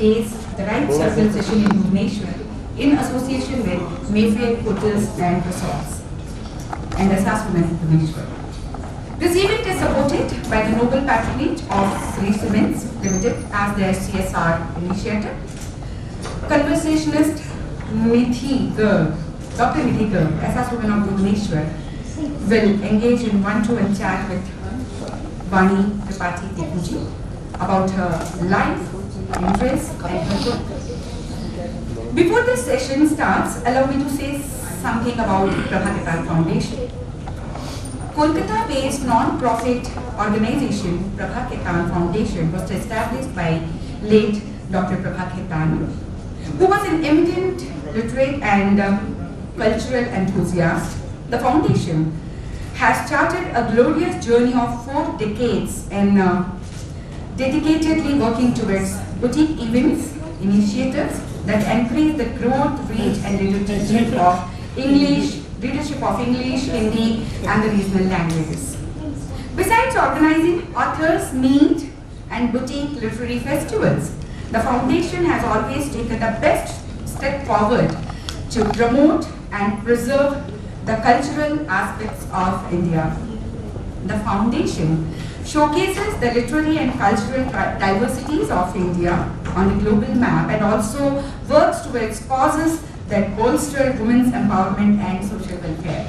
today's The Right Circle session in Bhubaneshwar in association with Mayfair Hotels and Resorts and SAS Women in Bhubaneshwar. This event is supported by the noble patronage of Sri Cements Limited as their CSR initiative. Conversationalist Dr. Nithi Garg, SAS Women of Bhubaneshwar, will engage in one-to-one chat with Vani, Tripathi, Tikoo about her life, interests, and her work. Before this session starts, allow me to say something about Prabha Foundation. Kolkata-based non-profit organization Prabha Ketan Foundation was established by late Dr. Prabha Ketan, who was an eminent literate and cultural enthusiast. The foundation has charted a glorious journey of 4 decades in dedicatedly working towards boutique events, initiatives that encourage the growth, reach, and leadership of English, Hindi, and the regional languages. Besides organizing authors' meet and boutique literary festivals, the foundation has always taken the best step forward to promote and preserve the cultural aspects of India. The foundation showcases the literary and cultural diversities of India on the global map and also works towards causes that bolster women's empowerment and social welfare.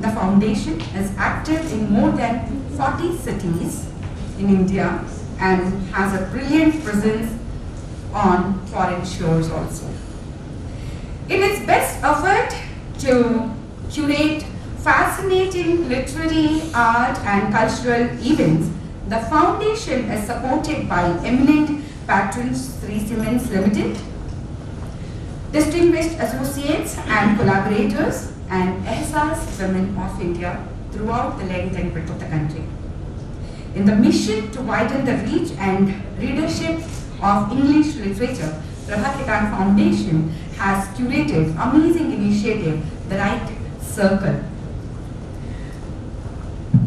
The foundation is active in more than 40 cities in India and has a brilliant presence on foreign shores also. In its best effort to curate fascinating literary, art, and cultural events, the foundation is supported by eminent patrons Sri Cements Limited, distinguished associates and collaborators, and SAS Women of India throughout the length and breadth of the country. In the mission to widen the reach and readership of English literature, Prabha Ketan Foundation has curated amazing initiative, The Right Circle.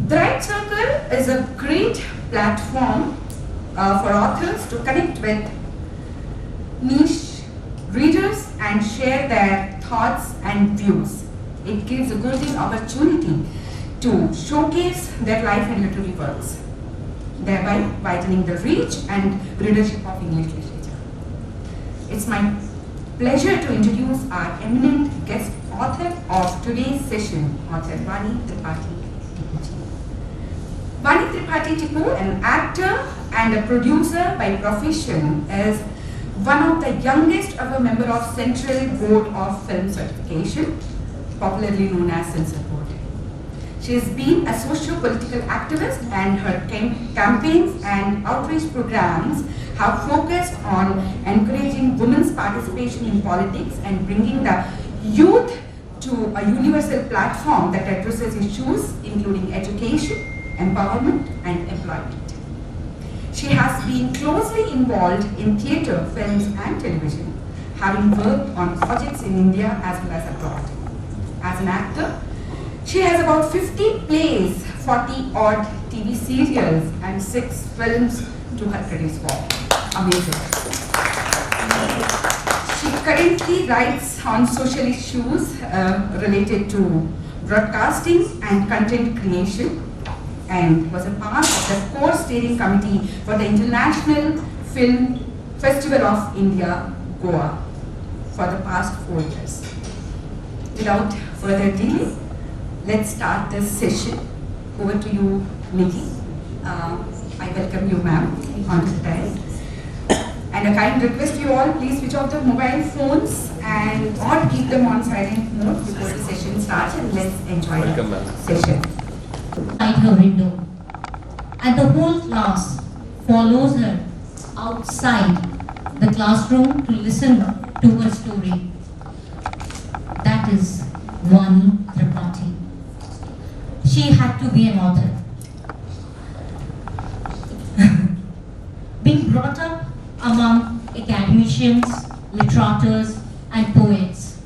The Right Circle is a great platform for authors to connect with niche readers and share their thoughts and views. It gives a golden opportunity to showcase their life and literary works, thereby widening the reach and readership of English literature. It's my pleasure to introduce our eminent guest author of today's session, author Vani Tripathi. Vani Tripathi Tikoo, an actor and a producer by profession, is one of the youngest ever member of Central Board of Film Certification, popularly known as Censor Board. She has been a socio-political activist, and her campaigns and outreach programs have focused on encouraging women's participation in politics and bringing the youth to a universal platform that addresses issues including education, empowerment, and employment. She has been closely involved in theatre, films, and television, having worked on projects in India as well as abroad. As an actor, she has about 50 plays, 40-odd TV serials, and 6 films to her credits for. Amazing. She currently writes on social issues related to broadcasting and content creation, and was a part of the core steering committee for the International Film Festival of India, Goa, for the past 4 years. Without further delay, let's start this session. Over to you, Nikki. I welcome you, ma'am, onto the dais. And a kind request you all, please switch off the mobile phones and or keep them on silent mode before the session starts, and let's enjoy the session. Outside her window, and the whole class follows her outside the classroom to listen to her story. That is Vani Tripathi. She had to be an author. Being brought up among academicians, literateurs, and poets,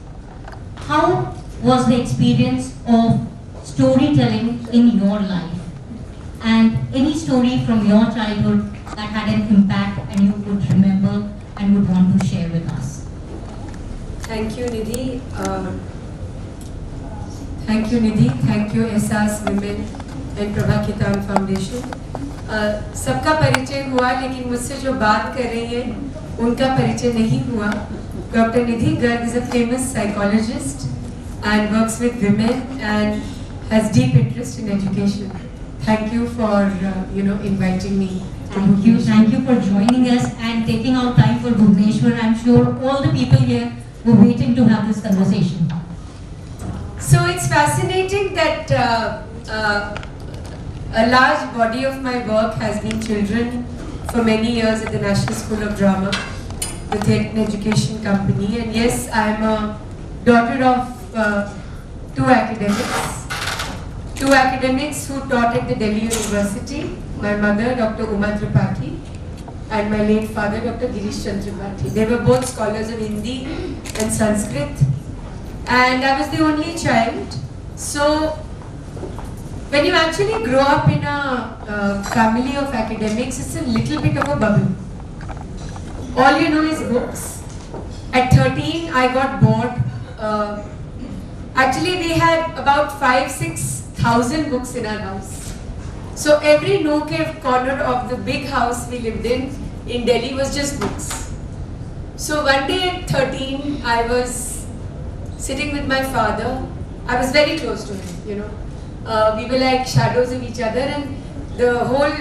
how was the experience of storytelling in your life? And any story from your childhood that had an impact and you could remember and would want to share with us. Thank you, Nidhi. Thank you, Nidhi. Thank you, SR's Women and Prabha Ketan Foundation. सबका परिचय हुआ, लेकिन मुझसे जो बात कर रही है उनका परिचय नहीं हुआ. Dr. Nidhi Garg is a famous psychologist and works with women and has deep interest in education. Thank you for inviting me. Thank you for joining us and taking out time for Bhubaneshwar. I'm sure all the people here were waiting to have this conversation. So it's fascinating that a large body of my work has been children for many years at the National School of Drama, the Theatre and Education Company. And yes, I'm a daughter of two academics who taught at the Delhi University. My mother, Dr. Tripathi, and my late father, Dr. Girish Tripathi. They were both scholars of Hindi and Sanskrit. And I was the only child. So when you actually grow up in a family of academics, it's a little bit of a bubble. All you know is books. At 13, I got bored. Actually, we had about 5,000-6,000 books in our house. So every nook and corner of the big house we lived in Delhi was just books. So one day at 13, I was sitting with my father. I was very close to him, we were like shadows of each other, and the whole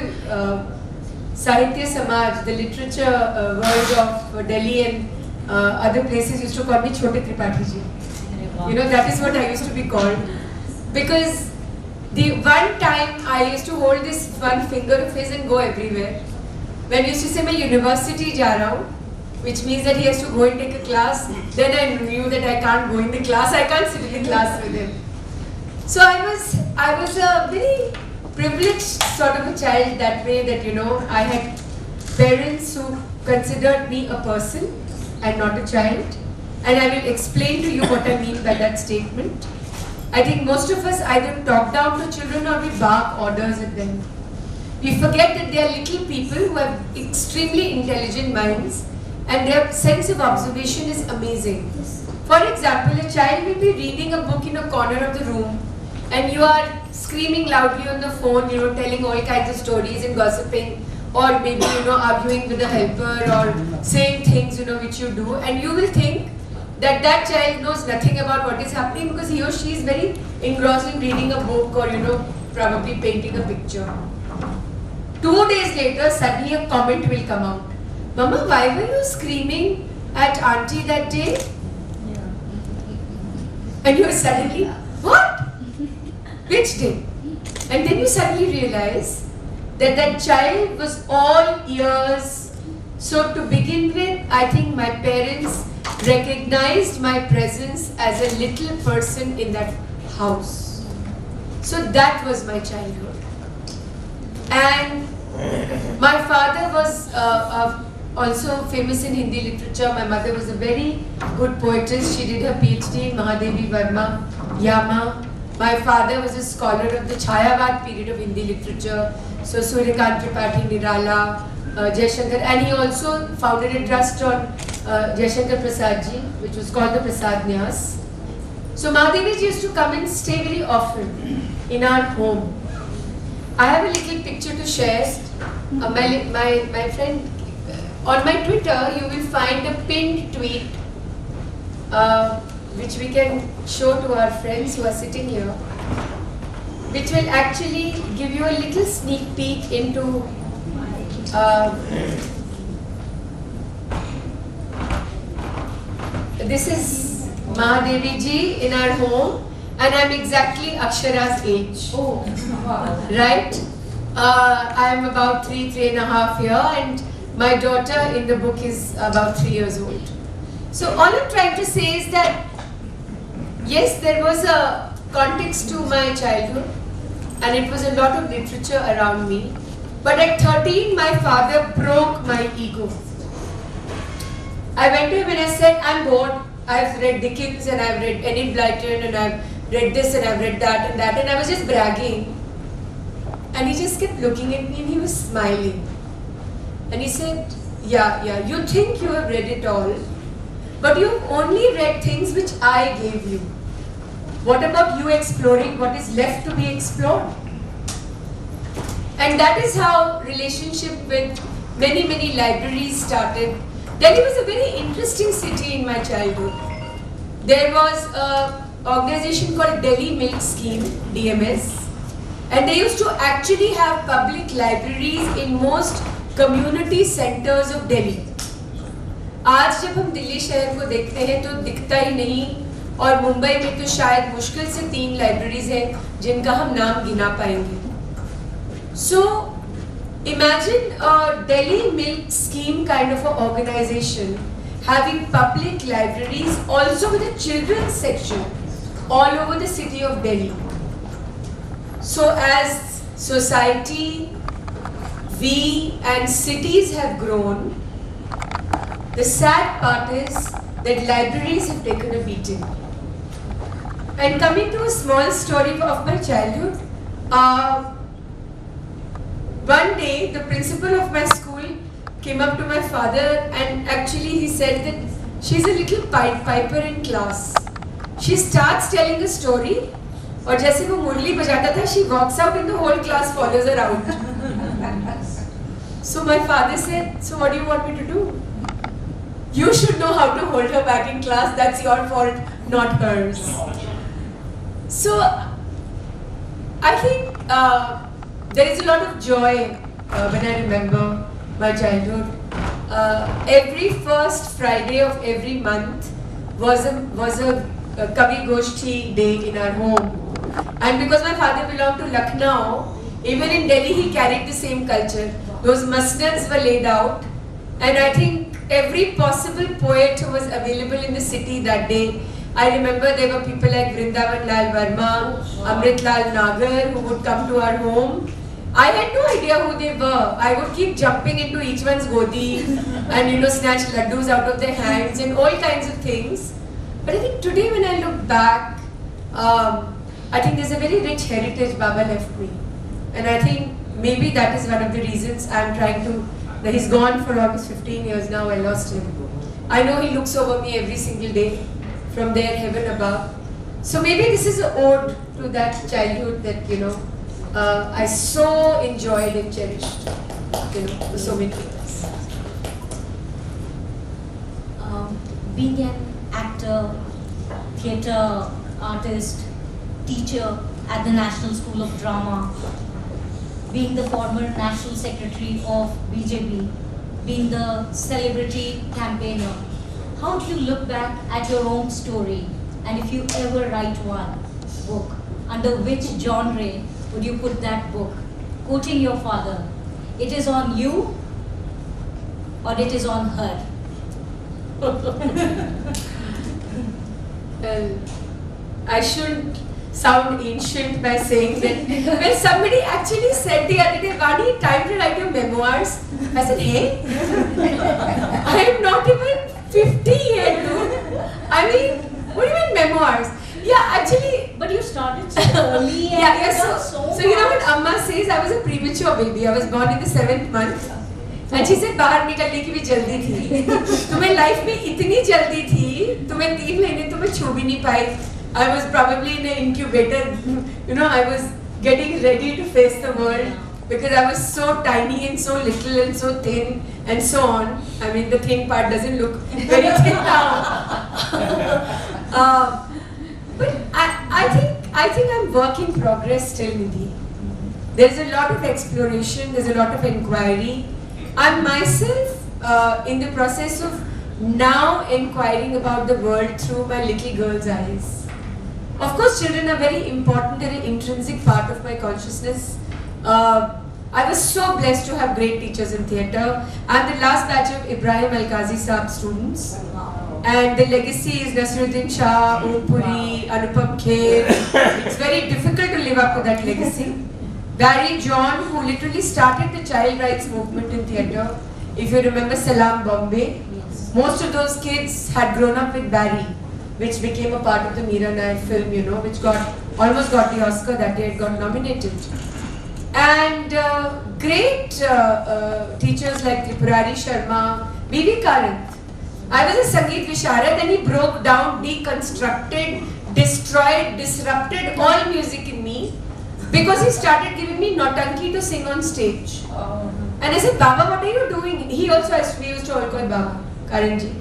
Sahitya Samaj, the literature world of Delhi and other places used to call me Chote Tripathi ji. That is what I used to be called. Because the one time I used to hold this one finger of his and go everywhere. When he used to say, "Main university ja raha hu," which means that he has to go and take a class, then I knew that I can't go in the class, I can't sit in the class with him. So I was a very privileged sort of a child that way, that I had parents who considered me a person and not a child. And I will explain to you what I mean by that statement. I think most of us either talk down to children or we bark orders at them. We forget that they are little people who have extremely intelligent minds and their sense of observation is amazing. For example, a child will be reading a book in a corner of the room and you are screaming loudly on the phone, telling all kinds of stories and gossiping, or maybe, arguing with the helper or saying things, which you do, and you will think that that child knows nothing about what is happening because he or she is very engrossed in reading a book or, probably painting a picture. 2 days later, suddenly a comment will come out. "Mama, why were you screaming at auntie that day?" And you suddenly, "What? Which day?" And then you suddenly realize that that child was all ears. So to begin with, I think my parents recognized my presence as a little person in that house. So that was my childhood. And my father was also famous in Hindi literature. My mother was a very good poetess. She did her PhD in Mahadevi Verma, Yama. My father was a scholar of the Chayavad period of Hindi literature. So Suryakant Tripathi, Nirala, Jaishankar, and he also founded a trust on Jaishankar Prasad ji, which was called the Prasad Nyas. So Mahadevi ji used to come and stay very often in our home. I have a little picture to share. My friend, on my Twitter, you will find a pinned tweet, which we can show to our friends who are sitting here, which will actually give you a little sneak peek into this is Mahadevi ji in our home, and I'm exactly Akshara's age. Oh, right? I'm about 3.5 years, and my daughter in the book is about 3 years old. So all I'm trying to say is that yes, there was a context to my childhood, and it was a lot of literature around me. But at 13, my father broke my ego. I went to him and I said, "I'm bored. I've read Dickens and I've read Enid Blyton and I've read this and I've read that and that," and I was just bragging. And he just kept looking at me and he was smiling. And he said, Yeah. You think you have read it all, but you've only read things which I gave you. What about you exploring what is left to be explored? And that is how relationship with many libraries started. Delhi was a very interesting city in my childhood. There was an organization called Delhi Milk Scheme, DMS, and they used to actually have public libraries in most community centers of Delhi. आज जब हम दिल्ली शहर को देखते हैं तो दिखता ही नहीं, और मुंबई में तो शायद मुश्किल से 3 लाइब्रेरीज हैं जिनका हम नाम गिना पाएंगे. So imagine a Delhi Milk Scheme kind of an organization having public libraries also with a children's section all over the city of Delhi. So as society, we and cities have grown, the sad part is that libraries have taken a beating. And coming to a small story of my childhood, one day the principal of my school came up to my father and actually he said that she's a little piper in class. She starts telling a story और जैसे वो मुरली बजाता था, she walks out and the whole class follows her out. So my father said, so what do you want me to do? You should know how to hold her back in class, that's your fault, not hers. So I think there is a lot of joy when I remember my childhood. Every first Friday of every month was a Kavi Goshti day in our home. And because my father belonged to Lucknow, even in Delhi he carried the same culture. Those masnads were laid out, and I think every possible poet who was available in the city that day. I remember there were people like Vrindavan Lal Verma, Amrit Lal Nagar who would come to our home. I had no idea who they were. I would keep jumping into each one's godi and snatch laddus out of their hands and all kinds of things. But I think today when I look back, I think there's a very rich heritage Baba left me. And I think maybe that is one of the reasons I'm trying to, that he's gone for almost 15 years now, I lost him. I know he looks over me every single day from there, heaven above. So maybe this is an ode to that childhood that, I so enjoyed and cherished, for so many years. Being an actor, theatre artist, teacher at the National School of Drama, being the former National Secretary of BJP, being the celebrity campaigner, how do you look back at your own story? And if you ever write one book, under which genre would you put that book? Quoting your father, it is on you or it is on her? Well, I shouldn't sound ancient by saying that when somebody actually said the other day, Vani, time to write your memoirs. I said, hey, I am not even 50 yet, dude. I mean, what do you mean memoirs? Yeah, actually. But you started so early and so you know what Amma says? I was a premature baby. I was born in the 7th month. And she said, बाहर निकलने की भी जल्दी थी. तुम्हें life में इतनी जल्दी थी, तुम्हें 3 महीने तुम्हें छू भी नहीं पाई. I was probably in an incubator. I was getting ready to face the world because I was so tiny and so little and so thin and so on. I mean, the thin part doesn't look very thin now. But I think I'm work in progress still, Nidhi. There's a lot of exploration. There's a lot of inquiry. I'm myself in the process of now inquiring about the world through my little girl's eyes. Of course, children are very important and an intrinsic part of my consciousness. I was so blessed to have great teachers in theatre. I'm the last batch of Ibrahim Al-Qazi Saab students. And the legacy is Nasiruddin Shah, Om Puri, Anupam Kher. It's very difficult to live up to that legacy. Barry John, who literally started the child rights movement in theatre. If you remember Salam Bombay, most of those kids had grown up with Barry, which became a part of the Meera Nair film, which almost got the Oscar that day, it got nominated. And great teachers like Tripathi Sharma, B.V. Karanth. I was a Sangeet Visharad and he broke down, deconstructed, destroyed, disrupted all music in me because he started giving me Nautanki to sing on stage. And I said, Baba, what are you doing? He also used to all call Baba, Karanji.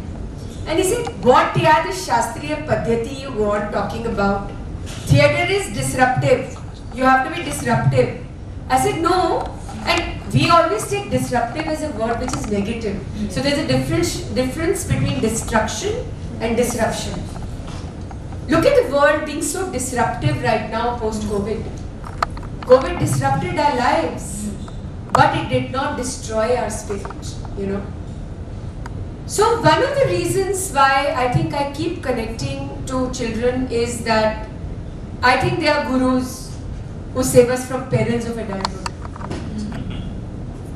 And he said, what this Shastriya Padhyati you go on talking about? Theatre is disruptive. You have to be disruptive. I said, no. And we always take disruptive as a word which is negative. So there's a difference between destruction and disruption. Look at the world being so disruptive right now post-COVID. COVID disrupted our lives, but it did not destroy our spirit, you know. So one of the reasons why I think I keep connecting to children is that I think they are gurus who save us from perils of adulthood.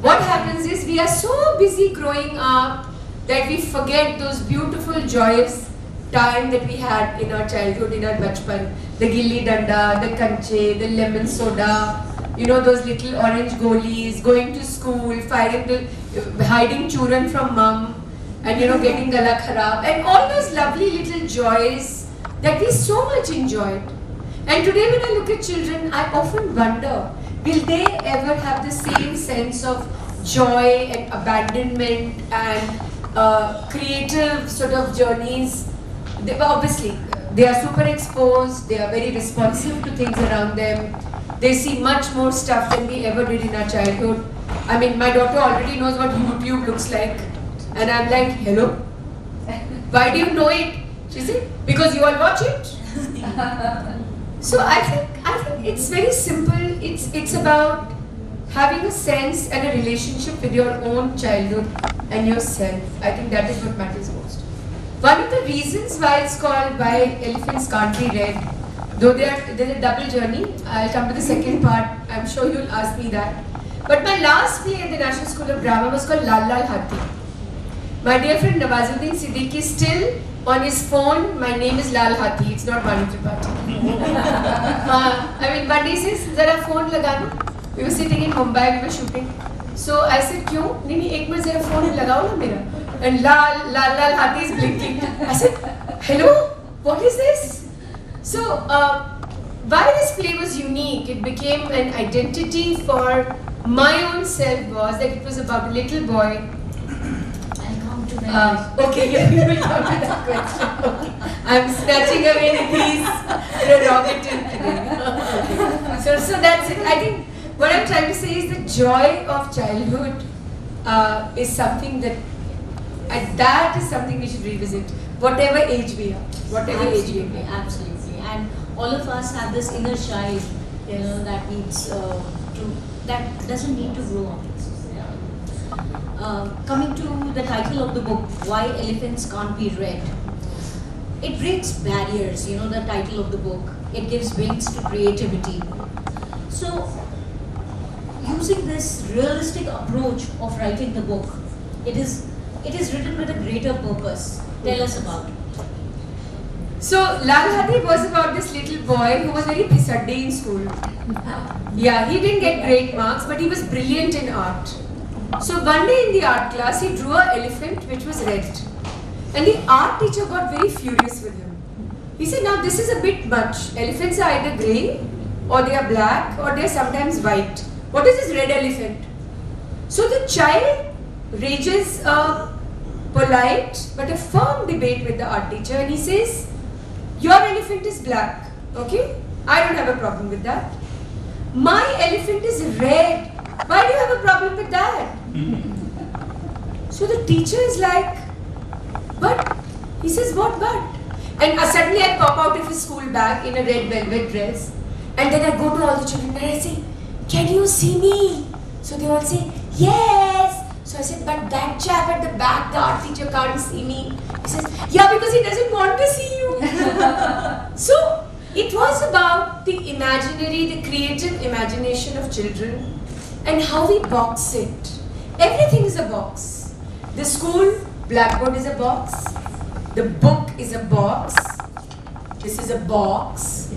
What happens is we are so busy growing up that we forget those beautiful, joyous time that we had in our childhood, in our bachpan. The gilli danda, the kanche, the lemon soda, you know, those little orange goalies, going to school, hiding children from mum, and you know, getting gala kharab, and all those lovely little joys that we so much enjoyed. And today when I look at children, I often wonder, will they ever have the same sense of joy and abandonment and creative sort of journeys? Obviously, they are super exposed, they are very responsive to things around them. They see much more stuff than we ever did in our childhood. I mean, my daughter already knows what YouTube looks like. And I'm like, hello? Why do you know it? She said, because you all watch it. So I think it's very simple. It's about having a sense and a relationship with your own childhood and yourself. I think that is what matters most. One of the reasons why it's called Why Elephants Can't Be Read, though there's a double journey, I'll come to the second part. I'm sure you'll ask me that. But my last play at the National School of Drama was called Lal Lal Hathi. My dear friend Nawazuddin Siddiqui still on his phone, my name is Lal Hathi, it's not Vani Tripathi. I mean, one day he says, Zara phone lagana. We were sitting in Mumbai, we were shooting. So I said, Kyun? Nahi, ek minute zara phone lagao na mera. And Lal Hathi is blinking. I said, hello? What is this? So, why this play was unique, it became an identity for my own self was that it was about a little boy. Okay, yeah, we will come to that question. I'm snatching away these prerogative today. So that's it. I think what I'm trying to say is the joy of childhood is something that is something we should revisit, whatever age we are, whatever age we are. Absolutely, and all of us have this inner child, you know, that needs that doesn't need to grow up. Coming to the title of the book, Why Elephants Can't Be Read. It breaks barriers, you know, the title of the book. It gives wings to creativity. So, using this realistic approach of writing the book, it is written with a greater purpose. Tell us about it. So, Lal Hathi was about this little boy who was very pisaddi in school. Yeah, he didn't get great marks, but he was brilliant in art. So one day in the art class, he drew an elephant which was red. And the art teacher got very furious with him. He said, now this is a bit much. Elephants are either grey, or they are black, or they are sometimes white. What is this red elephant? So the child rages a polite but a firm debate with the art teacher, and he says, your elephant is black, okay? I don't have a problem with that. My elephant is red. Why do you have a problem with that? So the teacher is like, but? He says, what but? And suddenly I pop out of his school bag in a red velvet dress. And then I go to all the children and I say, can you see me? So they all say, yes. So I said, but that chap at the back, the art teacher can't see me. He says, yeah, because he doesn't want to see you. So it was about the imaginary, the creative imagination of children and how we box it. Everything is a box. The school blackboard is a box. The book is a box. This is a box.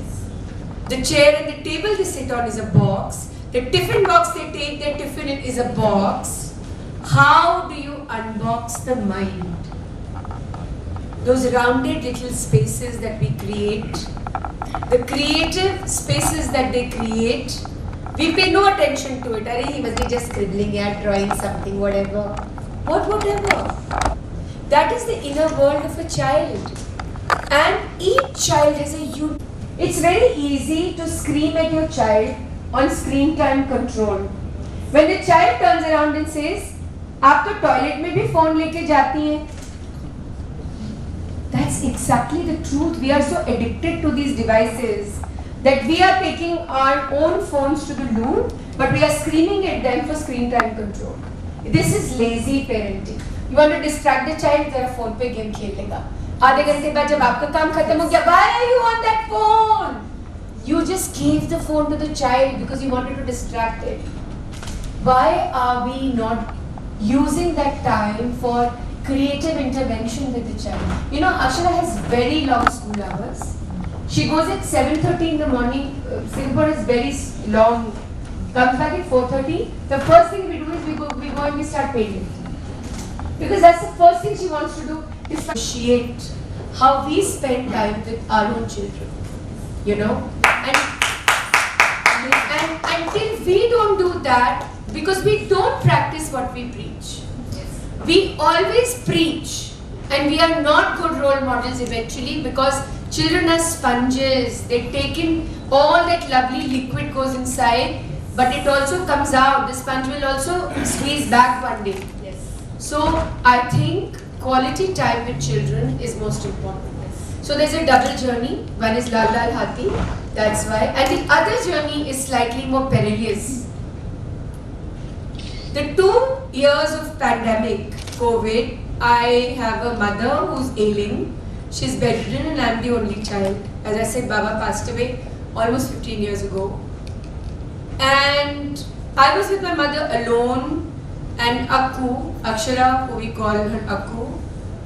The chair and the table they sit on is a box. The tiffin box they take their tiffin in is a box. How do you unbox the mind? Those rounded little spaces that we create, the creative spaces that they create, we pay no attention to it. Arey, he must be just scribbling at, drawing something, whatever. Whatever. That is the inner world of a child. And each child has a unique. It's very easy to scream at your child on screen time control. When the child turns around and says, "आप तो toilet में भी phone लेके जाती हैं." That's exactly the truth. We are so addicted to these devices that we are taking our own phones to the loo, but we are screaming at them for screen time control. This is lazy parenting. You want to distract the child, जरा phone पे game खेल लेगा. आधे घंटे बाद जब आपका काम खत्म हो गया, why are you on that phone? You just gave the phone to the child because you wanted to distract it. Why are we not using that time for creative intervention with the child? You know, Akshara has very long school hours. She goes at 7:30 in the morning. Singapore is very long. Comes back at 4:30. The first thing we do is we go and we start painting. Because that's the first thing she wants to do, is appreciate how we spend time with our own children. You know? And until we don't do that, because we don't practice what we preach. We always preach and we are not good role models eventually, because children are sponges. They take in all that lovely liquid goes inside, but it also comes out. The sponge will also squeeze back one day. So I think quality time with children is most important. So there's a double journey. One is Lal Lal Hathi, that's why. And the other journey is slightly more perilous. The 2 years of pandemic, COVID, I have a mother who's ailing. She's bedridden and I'm the only child. As I said, Baba passed away almost 15 years ago. And I was with my mother alone. And Akku, Akshara, who we call her Akku,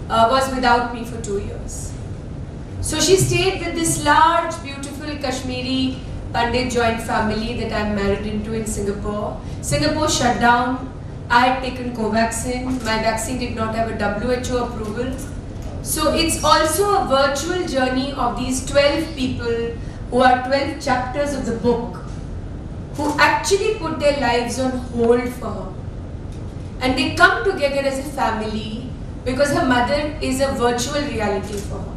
was without me for 2 years. So she stayed with this large, beautiful Kashmiri Pandit joint family that I'm married into in Singapore. Singapore shut down. I had taken Covaxin. My vaccine did not have a WHO approval. So it's also a virtual journey of these 12 people who are 12 chapters of the book, who actually put their lives on hold for her. And they come together as a family because her mother is a virtual reality for her.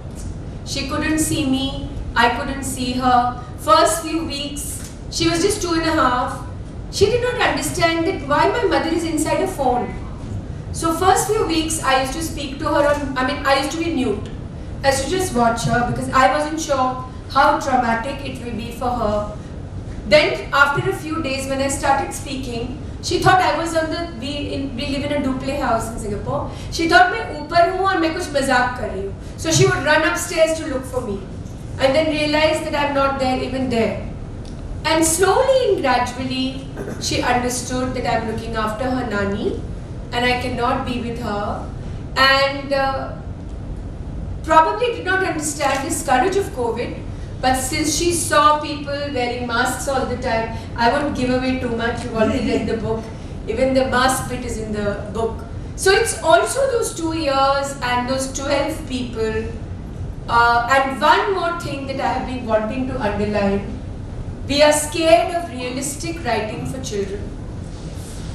She couldn't see me, I couldn't see her. First few weeks, she was just 2.5. She did not understand that why my mother is inside a phone. So first few weeks, I used to speak to her I used to be mute. I used to just watch her because I wasn't sure how traumatic it will be for her. Then after a few days when I started speaking, she thought I was we live in a duplex house in Singapore. She thought मैं ऊपर हूँ और मैं कुछ मजाक कर रही हूँ. So she would run upstairs to look for me, and then realize that I'm not there even there. And slowly and gradually, she understood that I'm looking after her nani, and I cannot be with her, and probably did not understand the scourge of COVID. But since she saw people wearing masks all the time, I won't give away too much. You've already read the book. Even the mask bit is in the book. So it's also those 2 years and those 12 people. And one more thing that I have been wanting to underline. We are scared of realistic writing for children.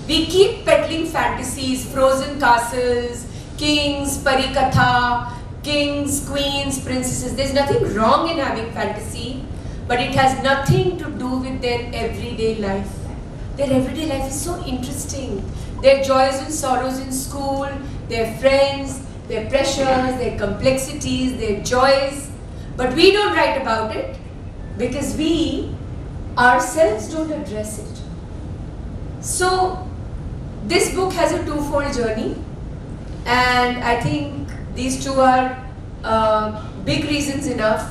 We keep peddling fantasies, frozen castles, kings, parikatha, kings, queens, princesses. There's nothing wrong in having fantasy, but it has nothing to do with their everyday life. Their everyday life is so interesting. Their joys and sorrows in school, their friends, their pressures, their complexities, their joys. But we don't write about it because we ourselves don't address it. So this book has a twofold journey, and I think these two are big reasons enough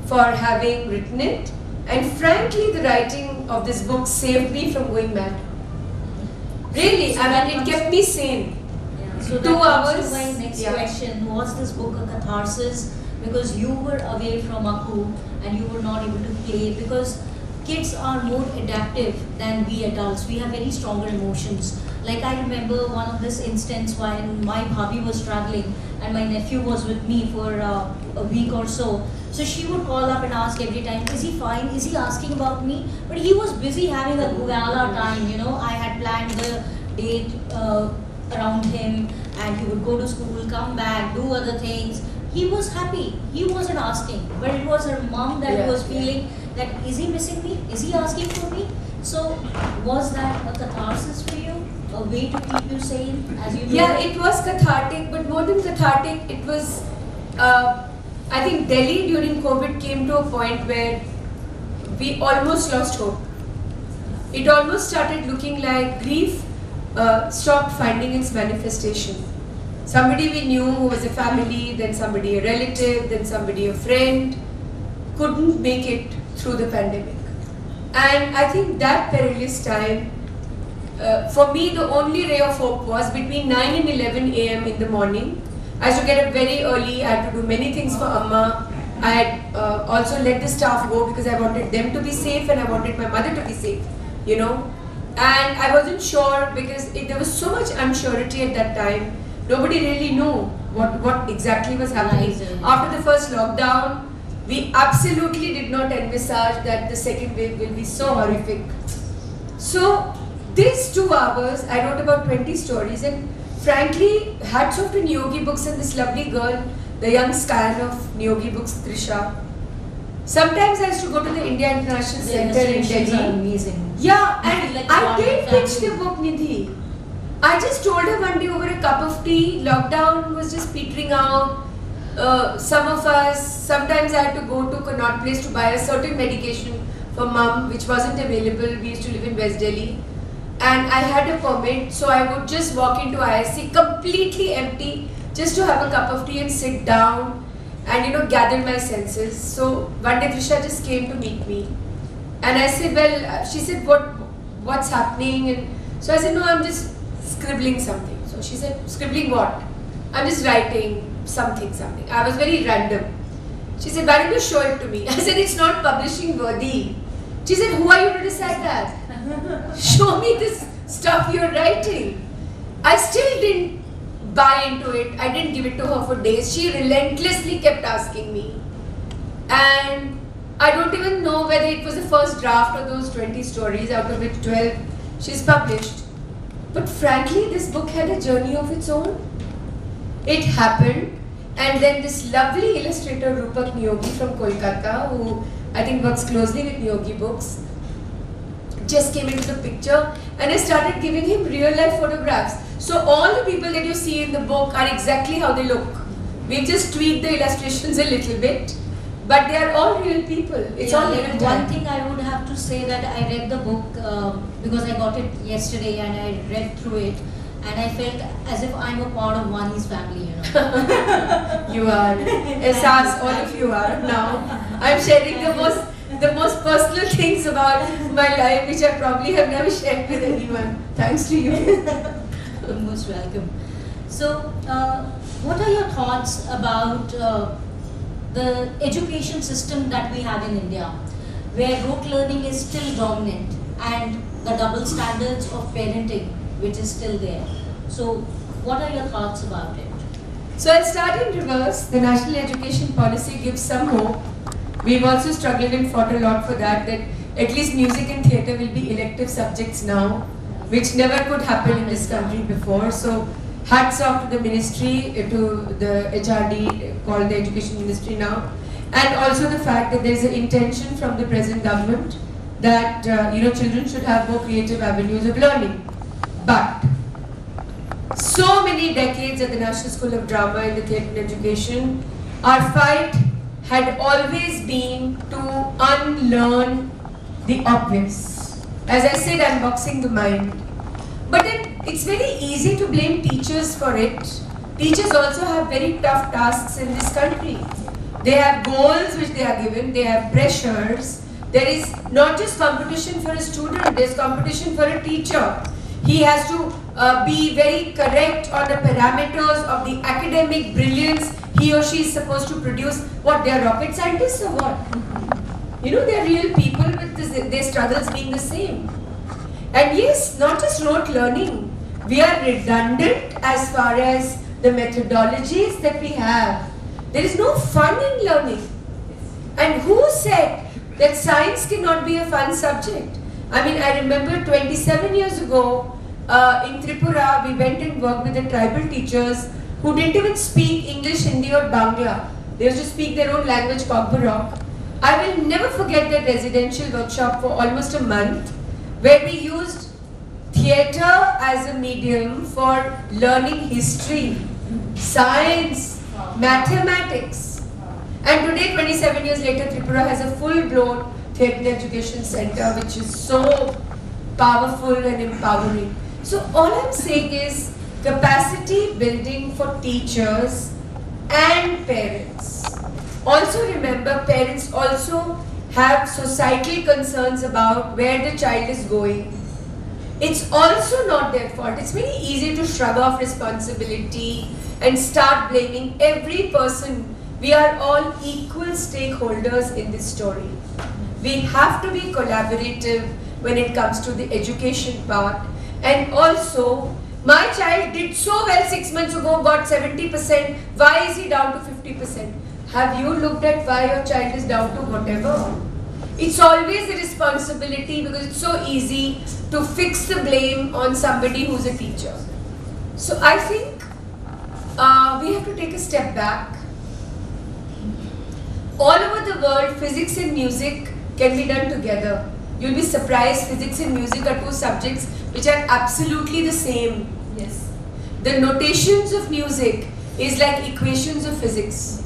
for having written it. And frankly, the writing of this book saved me from going mad. Really, it kept me sane. Yeah. So 2 hours. So my next question, was this book a catharsis? Because you were away from Akku and you were not able to play. Because kids are more adaptive than we adults. We have very stronger emotions. Like I remember one of this instance when my bhabhi was traveling and my nephew was with me for a week or so. So she would call up and ask every time, is he fine? Is he asking about me? But he was busy having a gala time, you know. I had planned the date around him, and he would go to school, come back, do other things. He was happy. He wasn't asking. But it was her mom that was feeling that, is he missing me? Is he asking for me? So was that a catharsis for you? A way to keep you sane as you Yeah, it was cathartic, but more than cathartic, it was, I think Delhi during COVID came to a point where we almost lost hope. It almost started looking like grief stopped finding its manifestation. Somebody we knew who was a family, then somebody a relative, then somebody a friend, couldn't make it through the pandemic. And I think that perilous time, for me, the only ray of hope was between 9 and 11 a.m. in the morning. I used to get up very early. I had to do many things for Amma. I had also let the staff go because I wanted them to be safe and I wanted my mother to be safe, you know. And I wasn't sure because there was so much unsurety at that time. Nobody really knew what exactly was happening. After the first lockdown, we absolutely did not envisage that the second wave will be so horrific. So these 2 hours, I wrote about 20 stories, and frankly, hats off to Niyogi Books and this lovely girl, the young scion of Niyogi Books, Trisha. Sometimes I used to go to the India International Center in Delhi. Are amazing. Yeah, and I did pitch the book, Nidhi. I just told her one day over a cup of tea, lockdown was just petering out. Some of us, sometimes I had to go to Connaught Place to buy a certain medication for mum, which wasn't available. We used to live in West Delhi. And I had a permit, so I would just walk into ISC completely empty, just to have a cup of tea and sit down and, you know, gather my senses. So one day Trisha just came to meet me. And I said, well, she said, what's happening? And so I said, no, I'm just scribbling something. So she said, scribbling what? I'm just writing something. I was very random. She said, why don't you show it to me? I said, it's not publishing worthy. She said, who are you to decide that? Show me this stuff you're writing. I still didn't buy into it. I didn't give it to her for days. She relentlessly kept asking me. And I don't even know whether it was the first draft of those 20 stories, out of which 12 she's published. But frankly, this book had a journey of its own. It happened, and then this lovely illustrator, Rupak Niyogi from Kolkata, who I think works closely with Niyogi Books, just came into the picture, and I started giving him real life photographs. So all the people that you see in the book are exactly how they look. We've just tweaked the illustrations a little bit, but they are all real people. It's all real time. One thing I would have to say that I read the book because I got it yesterday and I read through it, and I felt as if I'm a part of Vani's family, you know. You are. As all of you are now. I'm sharing the most personal things about my life, which I probably have never shared with anyone. Thanks to you. You're most welcome. So, what are your thoughts about the education system that we have in India, where rote learning is still dominant, and the double standards of parenting, which is still there? So, what are your thoughts about it? So I'll start in reverse. The national education policy gives some hope. We've also struggled and fought a lot for that at least music and theatre will be elective subjects now, which never could happen in this country before. So hats off to the ministry, to the HRD, called the Education Ministry now, and also the fact that there's an intention from the present government that children should have more creative avenues of learning. But so many decades at the National School of Drama in the theatre and education, our fight had always been to unlearn the obvious. As I said, unboxing the mind. But then it's very easy to blame teachers for it. Teachers also have very tough tasks in this country. They have goals which they are given, they have pressures. There is not just competition for a student, there's competition for a teacher. He has to be very correct on the parameters of the academic brilliance he or she is supposed to produce. What, they are rocket scientists or what? They're real people with their struggles being the same. And yes, not just rote learning, we are redundant as far as the methodologies that we have. There is no fun in learning. And who said that science cannot be a fun subject? I remember 27 years ago in Tripura, we went and worked with the tribal teachers who didn't even speak English, Hindi or Bangla. They used to speak their own language, Kokborok. I will never forget that residential workshop for almost a month where we used theatre as a medium for learning history, science, mathematics. And today, 27 years later, Tripura has a full-blown theatre education center which is so powerful and empowering. So all I'm saying is capacity building for teachers and parents. Also remember, parents also have societal concerns about where the child is going. It's also not their fault. It's very easy to shrug off responsibility and start blaming every person. We are all equal stakeholders in this story. We have to be collaborative when it comes to the education part. And also, my child did so well 6 months ago, got 70%. Why is he down to 50%? Have you looked at why your child is down to whatever? It's always a responsibility because it's so easy to fix the blame on somebody who's a teacher. So I think we have to take a step back. All over the world, physics and music can be done together. You'll be surprised, physics and music are two subjects which are absolutely the same. Yes. The notations of music is like equations of physics.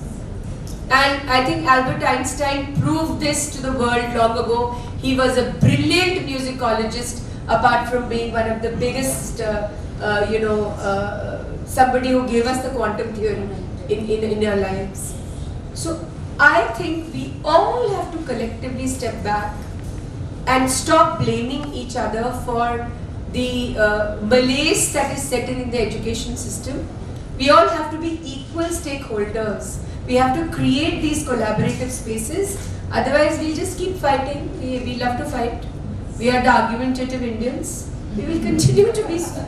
And I think Albert Einstein proved this to the world long ago. He was a brilliant musicologist, apart from being one of the biggest, somebody who gave us the quantum theory in our lives. So I think we all have to collectively step back and stop blaming each other for the malaise that is set in the education system. We all have to be equal stakeholders. We have to create these collaborative spaces. Otherwise, we'll just keep fighting. We love to fight. We are the argumentative Indians. We will continue to be so.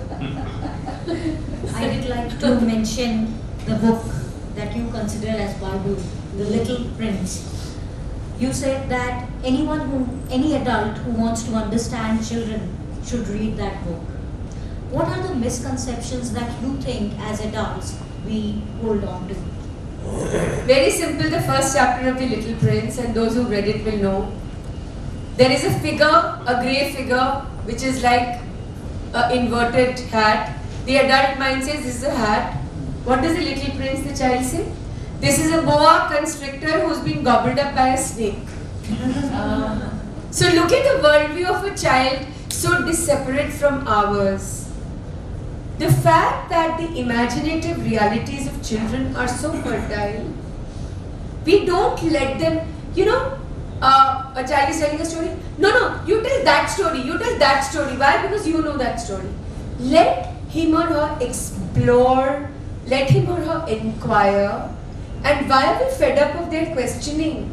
I would like to mention the book that you consider as Bible, The Little Prince. You said that any adult who wants to understand children should read that book. What are the misconceptions that you think as adults we hold on to? Very simple, the first chapter of The Little Prince, and those who read it will know. There is a figure, a grey figure, which is like an inverted hat. The adult mind says this is a hat. What does the little prince, the child, say? This is a boa constrictor who's been gobbled up by a snake. So look at the worldview of a child so disseparate from ours. The fact that the imaginative realities of children are so fertile, we don't let them, a child is telling a story. No, you tell that story, you tell that story. Why? Because you know that story. Let him or her explore, let him or her inquire. And why are we fed up of their questioning?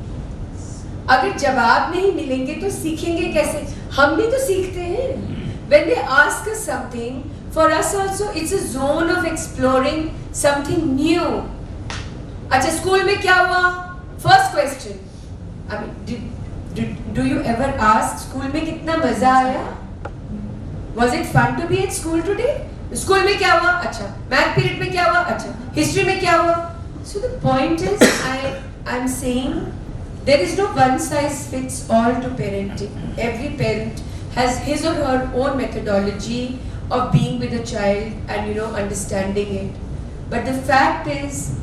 अगर जवाब नहीं मिलेंगे तो सीखेंगे कैसे? हम भी तो सीखते हैं. When they ask us something, for us also it's a zone of exploring something new. अच्छा स्कूल में क्या हुआ? First question. I mean, do you ever ask school में कितना मजा आया? Was it fun to be at school today? School में क्या हुआ? अच्छा. Math period में क्या हुआ? अच्छा. History में क्या हुआ? So the point is, I'm saying there is no one size fits all to parenting. Every parent has his or her own methodology of being with a child and understanding it. But the fact is,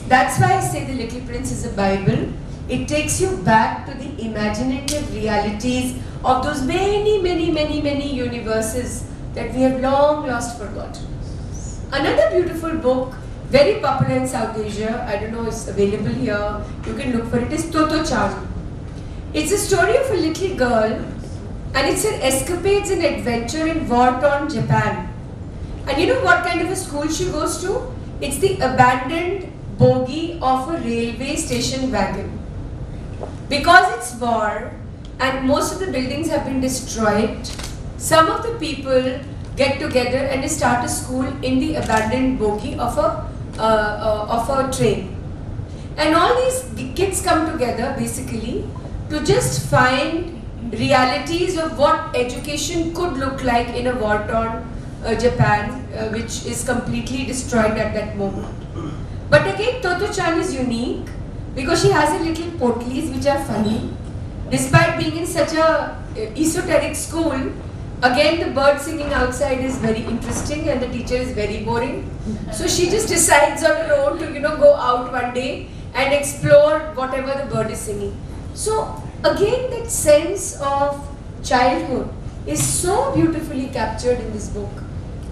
that's why I say The Little Prince is a Bible. It takes you back to the imaginative realities of those many universes that we have long lost forgotten. Another beautiful book, very popular in South Asia, I don't know, it's available here, you can look for it, is Toto-chan. It's a story of a little girl and it's her escapades and adventure in war-torn Japan. And you know what kind of a school she goes to? It's the abandoned bogie of a railway station wagon. Because it's war and most of the buildings have been destroyed, some of the people get together and they start a school in the abandoned bogie of a train. And all these kids come together basically to just find realities of what education could look like in a war-torn Japan, which is completely destroyed at that moment. But again, Toto-chan is unique because she has a little potlies which are funny. Despite being in such a esoteric school, again the bird singing outside is very interesting and the teacher is very boring. So she just decides on her own to go out one day and explore whatever the bird is singing. So again, that sense of childhood is so beautifully captured in this book.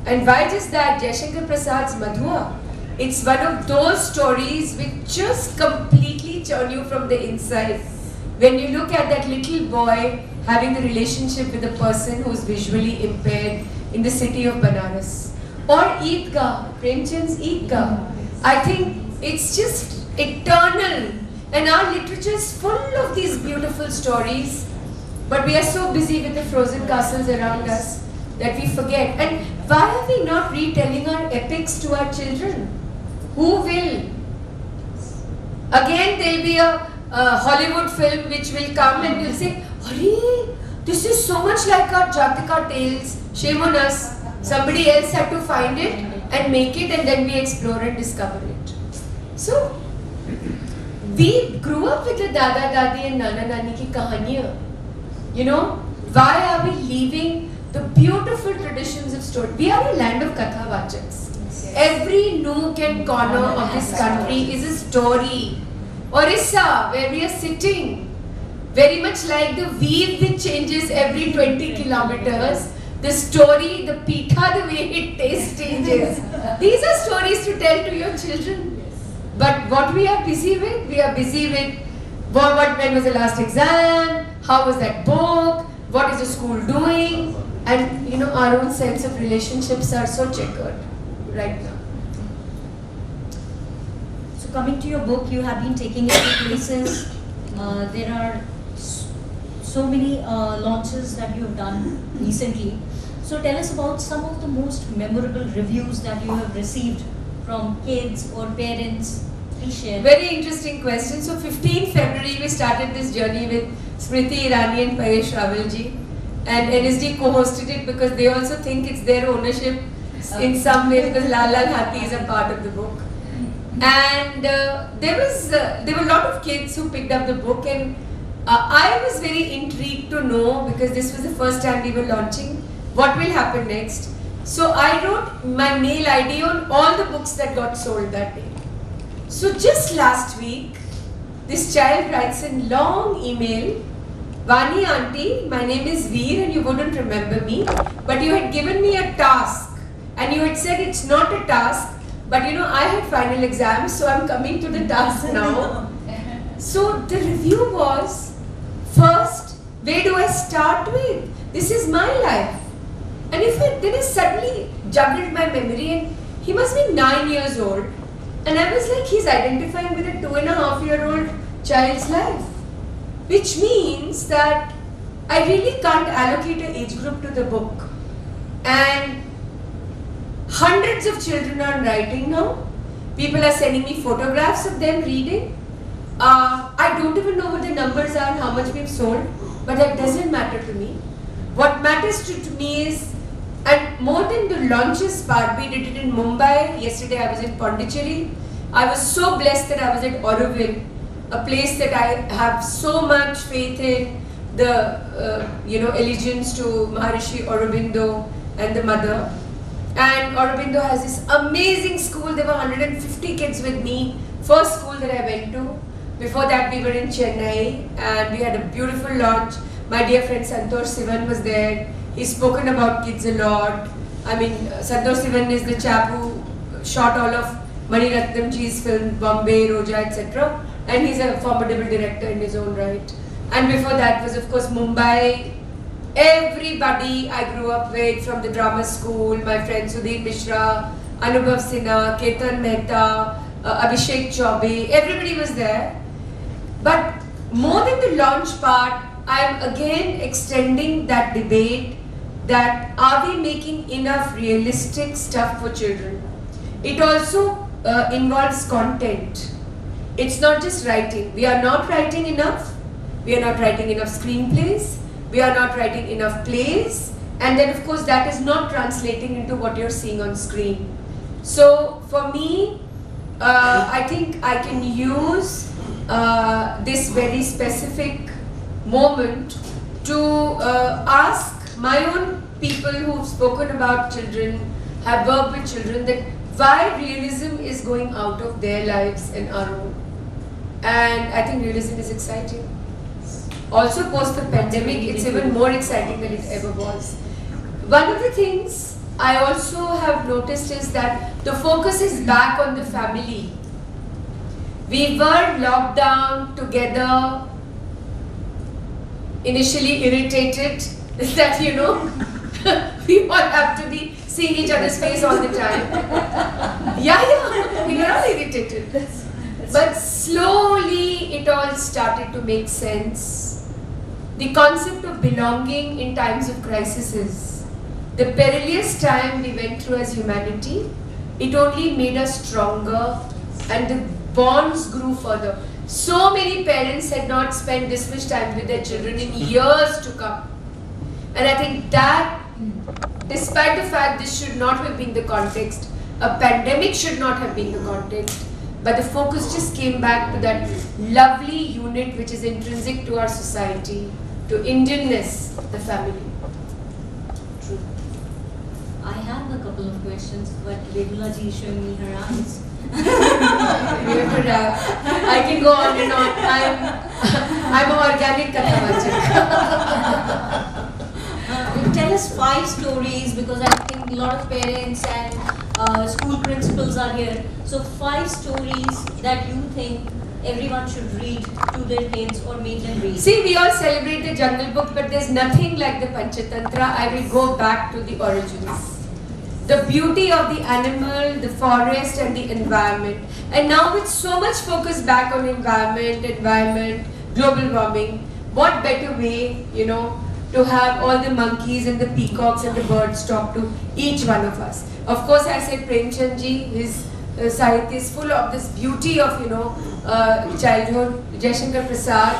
And why just that, Jaishankar Prasad's Madhua, it's one of those stories which just completely churn you from the inside. When you look at that little boy having the relationship with a person who is visually impaired in the city of Banaras. Or Eidgah, Premchand's Eidgah. I think it's just eternal. And our literature is full of these beautiful stories. But we are so busy with the frozen castles around us that we forget. And why are we not retelling our epics to our children? Who will? Again, there will be a Hollywood film which will come and will say, "Arey, this is so much like our Jatika tales. Shame on us. Somebody else had to find it and make it, and then we explore and discover it." So, we grew up with the Dada Dadi and Nana Nani ki kahaniyan. Why are we leaving the beautiful traditions of story? We are a land of Kathavachaks. Every nook and corner of this country is a story. Orissa, where we are sitting, very much like the weave which changes every 20 kilometers, the story, the pitha, the way it tastes changes. These are stories to tell to your children. But what we are busy with? We are busy with when was the last exam, how was that book, what is the school doing, and our own sense of relationships are so checkered right now. So coming to your book, you have been taking it to places. There are so many launches that you have done recently. So tell us about some of the most memorable reviews that you have received from kids or parents. Please share. Very interesting question. So 15th February we started this journey with Smriti Irani and Paresh Ravalji, and NSD co-hosted it because they also think it's their ownership in some way because Lal Lal Hathi is a part of the book. And there were a lot of kids who picked up the book, and I was very intrigued to know, because this was the first time we were launching, what will happen next. So I wrote my mail ID on all the books that got sold that day. So just last week, this child writes a long email, "Vani auntie, my name is Veer and you wouldn't remember me, but you had given me a task and you had said it's not a task, but I had final exams, so I'm coming to the task now." So the review was, first, where do I start with? This is my life. And then I suddenly juggled my memory, and he must be 9 years old. And I was like, he's identifying with a 2.5-year-old child's life. Which means that I really can't allocate an age group to the book. And hundreds of children are writing now. People are sending me photographs of them reading. I don't even know what the numbers are and how much we've sold, but that doesn't matter to me. What matters to me is, and more than the launches part, we did it in Mumbai. Yesterday I was in Pondicherry. I was so blessed that I was at Auroville, a place that I have so much faith in, the allegiance to Maharishi Aurobindo and the mother. And Aurobindo has this amazing school. There were 150 kids with me. First school that I went to. Before that we were in Chennai and we had a beautiful launch. My dear friend Santosh Sivan was there. He's spoken about kids a lot. I mean, Santosh Sivan is the chap who shot all of Mani Ratnamji's film, Bombay, Roja, etc. And he's a formidable director in his own right. And before that was, of course, Mumbai. Everybody I grew up with from the drama school, my friend Sudhir Mishra, Anubhav Sinha, Ketan Mehta, Abhishek Chaube, everybody was there. But more than the launch part, I'm again extending that debate that are we making enough realistic stuff for children? It also involves content. It's not just writing. We are not writing enough. We are not writing enough screenplays. We are not writing enough plays. And then of course that is not translating into what you're seeing on screen. So for me, I think I can use this very specific moment to ask my own people who've spoken about children, have worked with children, that why realism is going out of their lives and our own. And I think realism is exciting. Also post the pandemic, it's even more exciting than it ever was. One of the things I also have noticed is that the focus is back on the family. We were locked down together, initially irritated that, you know, we all have to be seeing each other's face all the time. Yeah, we were all irritated. But slowly it all started to make sense. The concept of belonging in times of crises, the perilous time we went through as humanity, it only made us stronger and the bonds grew further. So many parents had not spent this much time with their children in years to come. And I think that, despite the fact this should not have been the context, a pandemic should not have been the context, but the focus just came back to that lovely unit which is intrinsic to our society, to Indianness, the family. True. I have a couple of questions, but Regula ji is showing me her eyes. I can go on and on. I'm an organic Kathavachak. Tell us 5 stories, because I think a lot of parents and school principals are here. So 5 stories that you think everyone should read to their kids or make them read. See, we all celebrate the Jungle Book, but there's nothing like the Panchatantra. I will go back to the origins. The beauty of the animal, the forest and the environment. And now with so much focus back on environment, global warming, what better way, you know, to have all the monkeys and the peacocks and the birds talk to each one of us. Of course, I said Premchand ji, his Sahitya is full of this beauty of, you know, childhood, Jaishankar Prasad.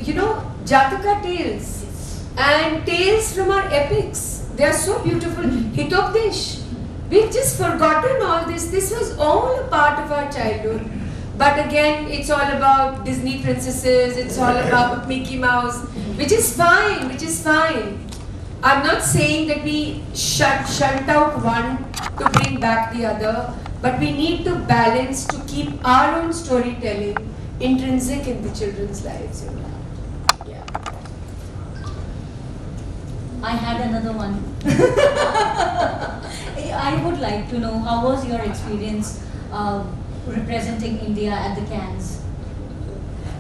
You know, Jataka tales and tales from our epics. They are so beautiful. Hitopdesh. We've just forgotten all this. This was all a part of our childhood. But again, it's all about Disney princesses, it's all about Mickey Mouse, which is fine, I'm not saying that we shunt out one to bring back the other, but we need to balance to keep our own storytelling intrinsic in the children's lives. You know? Yeah. I had another one. I would like to know, how was your experience representing India at the Cannes?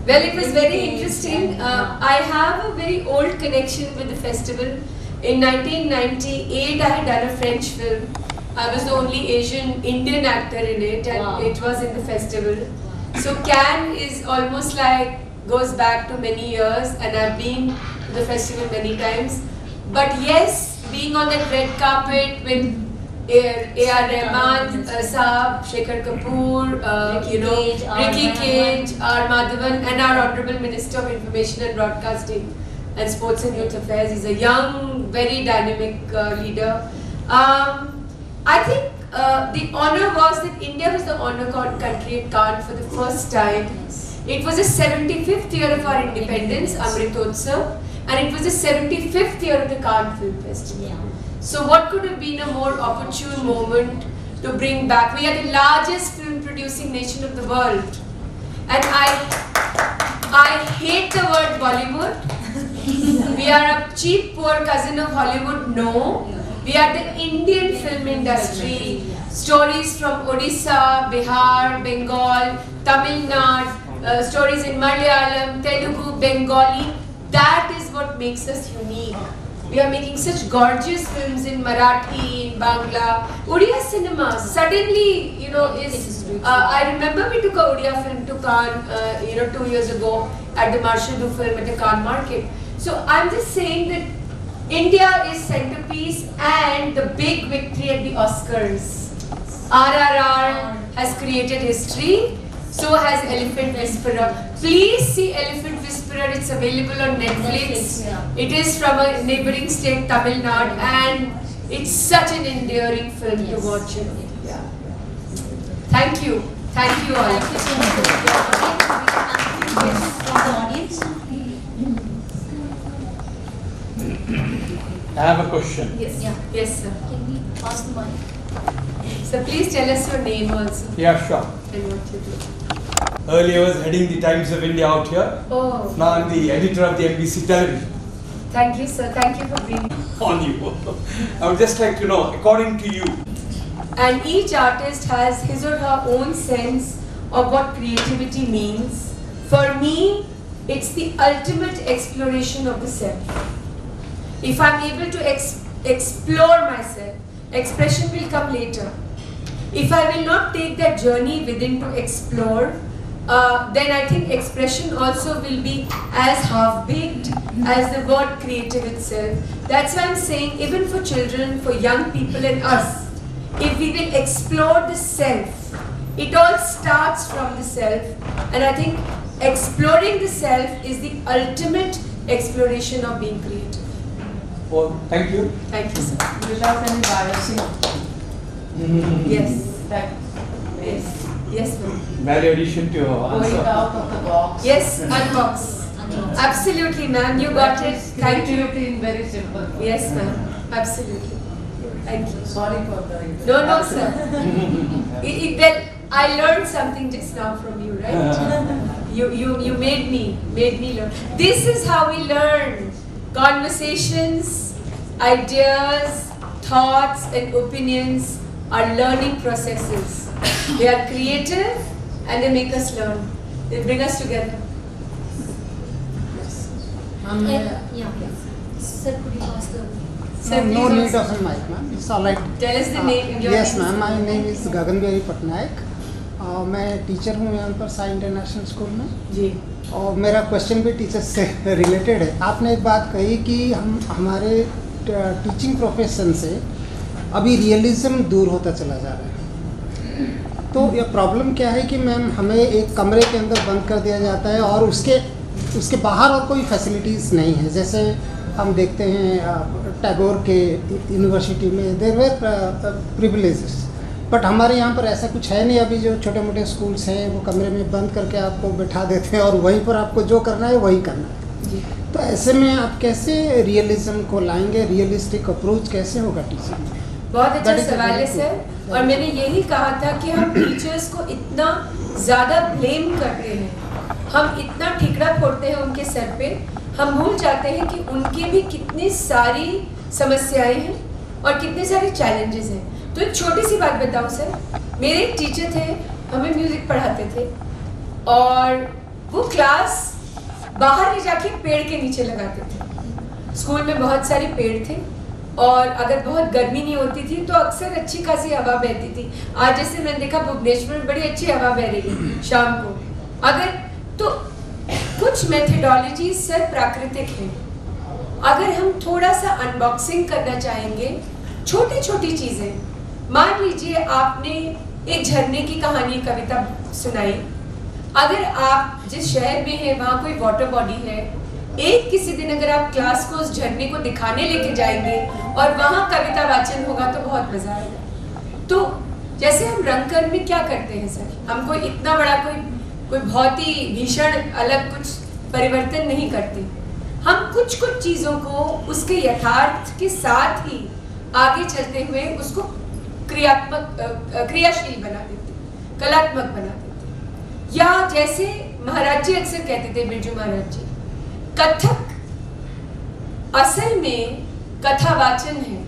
Well, it was very interesting. I have a very old connection with the festival. In 1998, I had done a French film. I was the only Asian Indian actor in it, and it was in the festival. So Cannes is almost like, goes back to many years, and I've been to the festival many times. But yes, being on that red carpet with A.R. Rahman, Saab, Shekhar Kapoor, you know, Ricky Cage, R. Madhavan, and our Honorable Minister of Information and Broadcasting and Sports and Youth Affairs. He's a young, very dynamic leader. I think the honor was that India was the honor country at Cannes for the first time. It was the 75th year of our independence, Amritotsav, and it was the 75th year of the Cannes Film Festival. Yeah. So what could have been a more opportune moment to bring back? We are the largest film producing nation of the world. And I hate the word Bollywood. We are a cheap, poor cousin of Hollywood. No. We are the Indian film industry. Stories from Odisha, Bihar, Bengal, Tamil Nadu, stories in Malayalam, Telugu, Bengali. That is what makes us unique. We are making such gorgeous films in Marathi, in Bangla. Odia cinema suddenly, you know, I remember we took a Odia film to Cannes, 2 years ago at the Marshall Du Film at the Cannes market. So I'm just saying that India is centerpiece and the big victory at the Oscars. RRR has created history. So has Elephant Whisperer. Please see Elephant Whisperer. It's available on Netflix. It is from a neighboring state, Tamil Nadu, and it's such an endearing film to watch. Yeah. Thank you. Thank you all. Thank you so much. Yes, from the audience. I have a question. Yes. Yeah. Yes, sir. Can we pass the mic? So please tell us your name also Yeah, sure. and what you do. Earlier I was heading the Times of India out here. Oh, Now I'm the editor of the NBC television. thank you, sir. Thank you for being. On you. I would just like to know, according to you, And each artist has his or her own sense of what creativity means. For me, it's the ultimate exploration of the self. If I'm able to explore myself, expression will come later. If I will not take that journey within to explore, then I think expression also will be as half-baked as the word creative itself. That's why I'm saying, even for children, for young people and us, if we will explore the self, it all starts from the self, and I think exploring the self is the ultimate exploration of being creative. well, thank you. Thank you, sir. Without any biasing. Yes. That Yes. Yes, ma'am. Value addition to your going answer. out of the box. Yes, unbox. Absolutely, ma'am. You got it. Thank you. Creativity in very simple. Yes, ma'am. Absolutely. Thank you. Sorry for the. No, sir. Well, I learned something just now from you, right? You made me learn. This is how we learn. Conversations, ideas, thoughts, and opinions are learning processes. They are creative and they make us learn. They bring us together. Yeah, please. Sir, could you pass the... Sir, No please need also of a mic, ma'am. It's all right. tell us the name. Your Yes, name. ma'am. My name is Gaganbehari Patnaik. मैं teacher हूँ यहाँ पर Sai international school में, जी. और मेरा question भी teachers से related है. आपने एक बात कही कि हम हमारे टीचिंग प्रोफेशन से अभी रियलिज्म दूर होता चला जा रहा है. तो यह प्रॉब्लम क्या है कि मैम हमें एक कमरे के अंदर बंद कर दिया जाता है और उसके बाहर और कोई फैसिलिटीज़ नहीं है. जैसे हम देखते हैं टैगोर के यूनिवर्सिटी में देयर वेर प्रिविलेजेस, बट हमारे यहाँ पर ऐसा कुछ है नहीं. अभी जो छोटे मोटे स्कूल्स हैं वो कमरे में बंद करके आपको बैठा देते हैं और वहीं पर आपको जो करना है वही करना है. तो ऐसे में आप कैसे रियलिज्म को लाएंगे, रियलिस्टिक अप्रोच कैसे होगा टीचिंग में? बहुत अच्छा That is सवाल है very सर. good. और मैंने यही कहा था कि हम टीचर्स को इतना ज़्यादा ब्लेम करते हैं, हम इतना ठिकरा फोड़ते हैं उनके सर पे, हम भूल जाते हैं कि उनके भी कितनी सारी समस्याएं हैं और कितने सारे चैलेंजेस हैं. तो एक छोटी सी बात बताऊं सर. मेरे एक टीचर थे, हमें म्यूजिक पढ़ाते थे, और वो क्लास बाहर ले जाके पेड़ के नीचे लगाते थे. स्कूल में बहुत सारे पेड़ थे और अगर बहुत गर्मी नहीं होती थी तो अक्सर अच्छी खासी हवा बहती थी. आज जैसे मैंने देखा भुवनेश्वर में बड़ी अच्छी हवा बह रही है शाम को. अगर तो कुछ मेथडोलॉजी सर प्राकृतिक है. अगर हम थोड़ा सा अनबॉक्सिंग करना चाहेंगे, छोटी छोटी चीजें, मान लीजिए आपने एक झरने की कहानी कविता सुनाई. अगर आप जिस शहर में हैं वहाँ कोई वाटर बॉडी है, एक किसी दिन अगर आप क्लास को उस झरने को दिखाने लेके जाएंगे और वहाँ कविता वाचन होगा तो बहुत मजा आएगा. तो जैसे हम रंगकर्म में क्या करते हैं सर, हम कोई इतना बड़ा कोई बहुत ही भीषण अलग कुछ परिवर्तन नहीं करते. हम कुछ चीज़ों को उसके यथार्थ के साथ ही आगे चलते हुए उसको क्रियाशील बना देते, कलात्मक बना देते. या जैसे महाराज जी अक्सर कहते थे, बिरजू महाराज जी, कथक असल में कथावाचन है.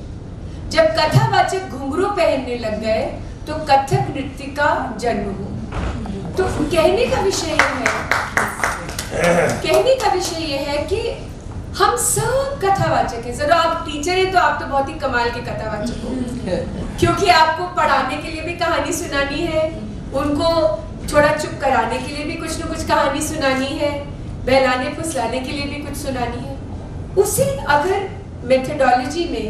जब कथावाचक घुंघरू पहनने लग गए तो कथक नृत्य का जन्म हुआ. तो कहने का विषय यह है कि हम सब कथावाचक हैं सर। आप टीचर हैं तो आप तो बहुत ही कमाल के कथावाचक हो, क्योंकि आपको पढ़ाने के लिए भी कहानी सुनानी है, उनको थोड़ा चुप कराने के लिए भी कुछ न कुछ कहानी सुनानी है, बहलाने फुसलाने के लिए भी कुछ सुनानी है। उसी अगर मेथोडोलॉजी में,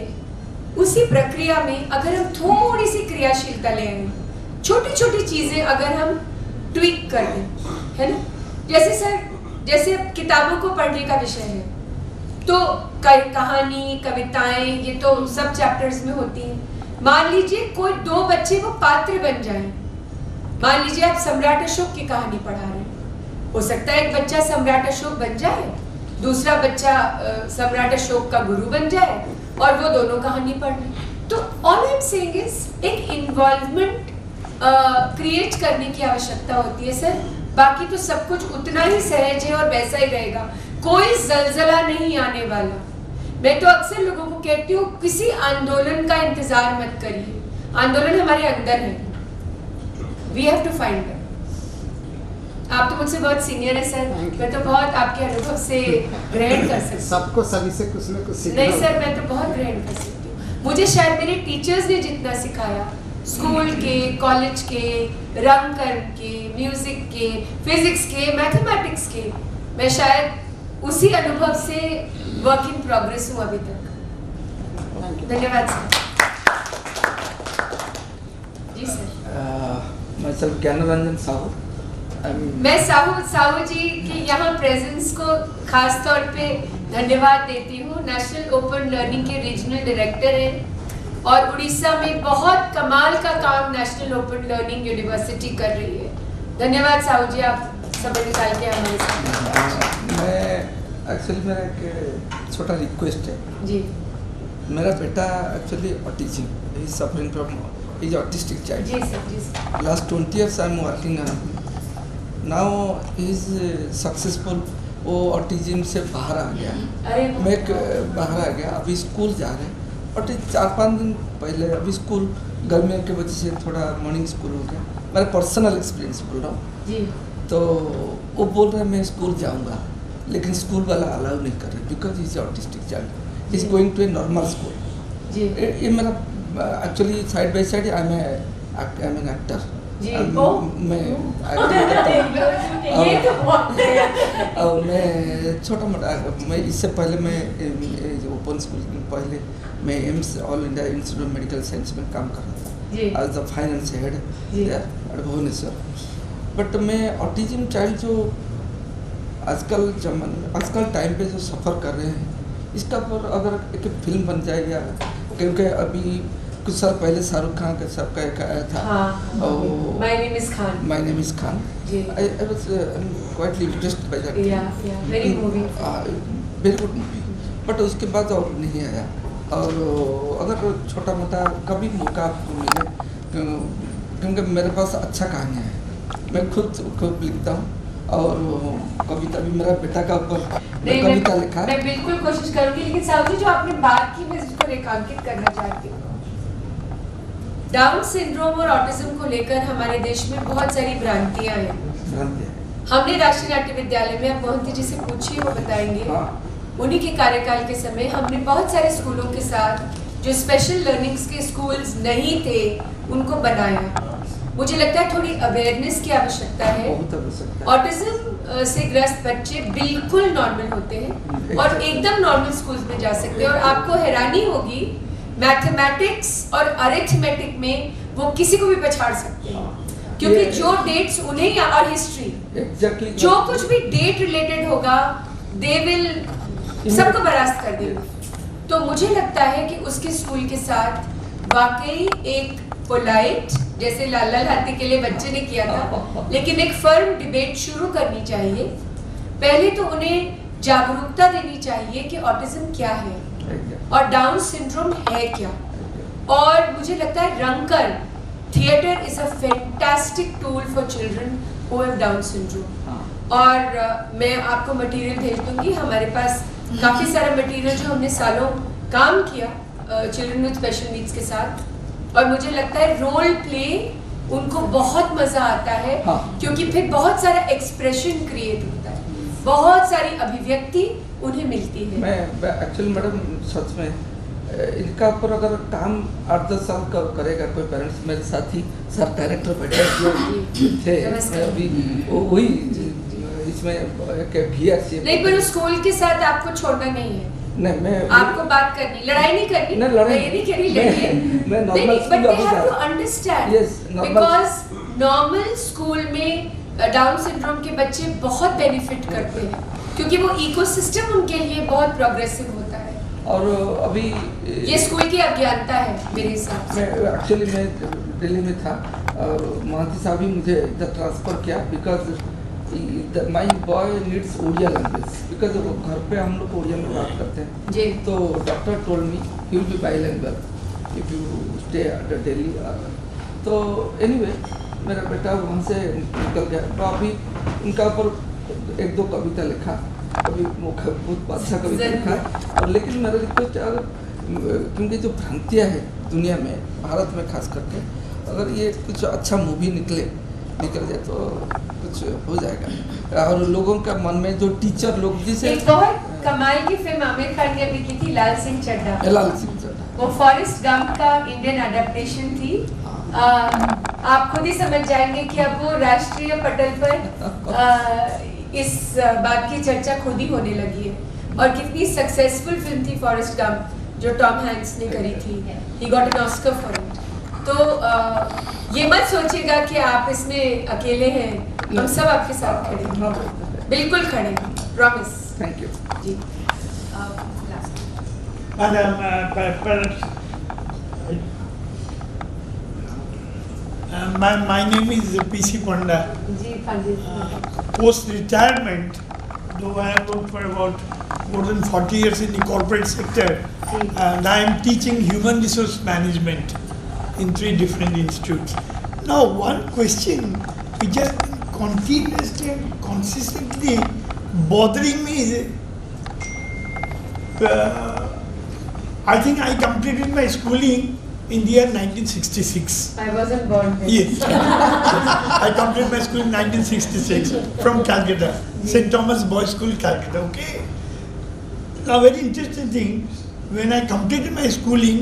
उसी प्रक्रिया में अगर हम थोड़ी सी क्रियाशीलता ले आए, छोटी छोटी चीजें अगर हम ट्वीक कर दें, है ना। जैसे सर, जैसे किताबों को पढ़ने का विषय है तो कहानी, कविताएं, ये तो सब चैप्टर्स में होती हैं। मान लीजिए कोई 2 बच्चे वो पात्र बन जाएं। मान लीजिए आप सम्राट अशोक की कहानी पढ़ा रहे हैं, हो सकता है एक बच्चा सम्राट अशोक बन जाए, दूसरा बच्चा सम्राट अशोक का गुरु बन जाए और वो दोनों कहानी पढ़ लें। तो all I am saying is एक इन्वॉल्वमेंट क्रिएट करने की आवश्यकता होती है सर। बाकी तो सब कुछ उतना ही सहज है और वैसा ही रहेगा, कोई जलजला नहीं आने वाला। मैं तो अक्सर लोगों को कहती हूँ किसी आंदोलन का इंतजार मत करिए, आंदोलन हमारे अंदर है, we have to find it. आप तो मुझसे बहुत सीनियर है सर, मैं तो बहुत आपके अनुभव से ग्रहण कर सकती हूँ। सबको सभी से कुछ न कुछ सीखना। नहीं सर, मैं तो बहुत ग्रहण कर सकती हूँ। मुझे शायद मेरे टीचर्स ने जितना सिखाया, स्कूल के, कॉलेज के, रंगकर्म के, म्यूजिक के, फिजिक्स के, मैथमेटिक्स के, मैं शायद उसी अनुभव से वर्क इन प्रोग्रेस हूँ अभी तक। धन्यवाद सर। जी सर। मैं सर ज्ञानरंजन साहू। मैं साहू जी की यहाँ प्रेजेंस को खास तौर पे धन्यवाद देती हूँ। नेशनल ओपन लर्निंग के रीजनल डायरेक्टर हैं और उड़ीसा में बहुत कमाल का काम नेशनल ओपन लर्निंग यूनिवर्सिटी कर रही है। धन्यवाद साहू जी, आप समय निकाल के हमारे साथ। मैं एक्चुअली मेरा एक छोटा रिक्वेस्ट है जी। मेरा बेटा actually autism, he is suffering from, he is autistic child. जी सर, जी sir. Last 20 years I am working on, now he is successful. वो ऑटिज्म से बाहर आ गया, अरे मैं बाहर आ गया, अभी स्कूल जा रहे हैं। और 4-5 दिन पहले अभी स्कूल गर्मियों की वजह से थोड़ा मॉर्निंग स्कूल हो गया। मेरा पर्सनल एक्सपीरियंस बोल रहा हूँ जी। तो वो बोल रहा है मैं स्कूल जाऊँगा, लेकिन स्कूल वाला अलाउ नहीं कर रहे because is autistic child, is going to a normal school. जी। ये मेरा actually side by side I am an actor. जी। मैं ये तो बहुत और मैं छोटा मोटा, मैं इससे पहले मैं ओपन स्कूल में पहले मैं AIIMS all India institute of medical science में काम कर रहा था as the finance head at Bhubaneswar. But मैं ऑटिज्म चाइल्ड जो आजकल आजकल टाइम पे जो सफ़र कर रहे हैं, इसका पर अगर एक फिल्म बन जाएगा, क्योंकि अभी कुछ साल पहले शाहरुख खान का सबका एक आया था, my name is Khan. My name is Khan. जी। I was quite impressed by that. Yeah, very moving. Very good movie. But उसके बाद और नहीं आया। और अगर छोटा मोटा कभी मौका आपको मिले, क्योंकि मेरे पास अच्छा कहानियाँ है, मैं खुद लिखता हूँ और कविता भी मेरा बेटा का ऊपर कविता लिखा है। मैं बिल्कुल कोशिश करूँगी, लेकिन साहू जी जो आपने बात की मैं इसको रेखांकित करना चाहती हूँ। डाउन सिंड्रोम और ऑटिज्म को लेकर हमारे देश में बहुत सारी भ्रांतियां हैं। हमने राष्ट्रीय नाट्य विद्यालय में, आप मोहंती जी से पूछिए वो बताएंगे, उन्हीं के कार्यकाल के समय हमने बहुत सारे स्कूलों के साथ जो स्पेशल लर्निंग्स के स्कूल्स नहीं थे उनको बनाया। मुझे लगता है थोड़ी अवेयरनेस की आवश्यकता है। ऑटिज्म से ग्रस्त बच्चे बिल्कुल नॉर्मल होते हैं और एकदम नॉर्मल स्कूल्स में जा सकते हैं, और आपको हैरानी होगी मैथमेटिक्स और अरिथमेटिक में वो किसी को भी पछाड़ सकते हैं, क्योंकि जो डेट्स उन्हें, और हिस्ट्री जो कुछ भी डेट रिलेटेड होगा दे विल सबको बर्दाश्त कर देंगे। तो मुझे लगता है कि उसके स्कूल के साथ वाकई एक पोलाइट, जैसे लाल लाल हाथी के लिए बच्चे ने किया था, लेकिन एक फर्म डिबेट शुरू करनी चाहिए। पहले तो उन्हें जागरूकता देनी चाहिए कि ऑटिज्म क्या है और डाउन सिंड्रोम है क्या। और मुझे लगता है रंगकर्म theatre is a fantastic tool for children who have Down syndrome. और मैं आपको मटेरियल भेज दूंगी, हमारे पास काफ़ी सारा मटेरियल जो हमने सालों काम किया चिल्ड्रन विद स्पेशल नीड्स के साथ, और मुझे लगता है रोल प्ले उनको बहुत मज़ा आता है। क्योंकि फिर बहुत सारा एक्सप्रेशन क्रिएट होता है, बहुत सारी अभिव्यक्ति उन्हें मिलती है? मैं एक्चुअली मैडम सच में इनका ऊपर अगर काम 8-10 साल का करेगा कोई पेरेंट्स, मेरे साथ ही सर डायरेक्टर बैठे थे, मैं अभी वही इसमें नहीं, पर उस स्कूल के साथ आपको छोड़ना नहीं है। नहीं, मैं आपको बात करनी, लड़ाई नहीं करनी, नहीं, लड़ाई ये नहीं कह रही, लेकिन मैं normal school but they have to understand, because normal school में डाउन सिंड्रोम के बच्चे बहुत बेनिफिट करते हैं, क्योंकि वो इकोसिस्टम उनके लिए बहुत प्रोग्रेसिव होता है। और अभी ये स्कूल की अज्ञानता है मेरे हिसाब से। एक्चुअली मैं दिल्ली में था और महांती साहब ही मुझे इधर ट्रांसफ़र किया, because my boy needs Odia language, because वो घर पे हम लोग उड़िया में बात करते हैं जी। तो doctor told me he will be bilingual if you stay at Delhi. तो एनीवे मेरा बेटा वहाँ से निकल गया, तो अभी उनका ऊपर 1-2 कविता लिखा, अभी बहुत अच्छा कविता लिखा है। और लेकिन मेरा रिक्वेस्ट क्योंकि जो भ्रांतियाँ है दुनिया में, भारत में खास करके, अगर ये कुछ अच्छा मूवी निकल जाए तो कुछ हो जाएगा। और लोगों का मन में जो टीचर लोग जिसे एक बहुत कमाल की फिल्म आमिर खान ने अभी की थी, लाल सिंह चड्ढा, वो फॉरेस्ट गंप का इंडियन एडेप्टेशन थी। आप खुद ही समझ जाएंगे कि अब वो राष्ट्रीय पटल पर इस बात की चर्चा खुद ही होने लगी है, और कितनी सक्सेसफुल फिल्म थी फॉरेस्ट गंप जो टॉम हैंक्स ने करी थी, he got an Oscar for it. तो ये मत सोचिएगा कि आप इसमें अकेले हैं, हम सब आपके साथ खड़े हैं, बिल्कुल खड़े हैं, प्रॉमिस। थैंक यू जी। My name is P.C. Panda. जी Pandit. Post-retirement, though I have worked for about more than 40 years in the corporate sector, and I am teaching human resource management in 3 different institutes. Now, one question which has been continuously and consistently bothering me is, I think I completed my schooling in the year 1966. I wasn't born then. Yes. I completed my school in 1966 from Calcutta, St. Thomas Boys School, Calcutta. Okay. Now, very interesting thing, when I completed my schooling,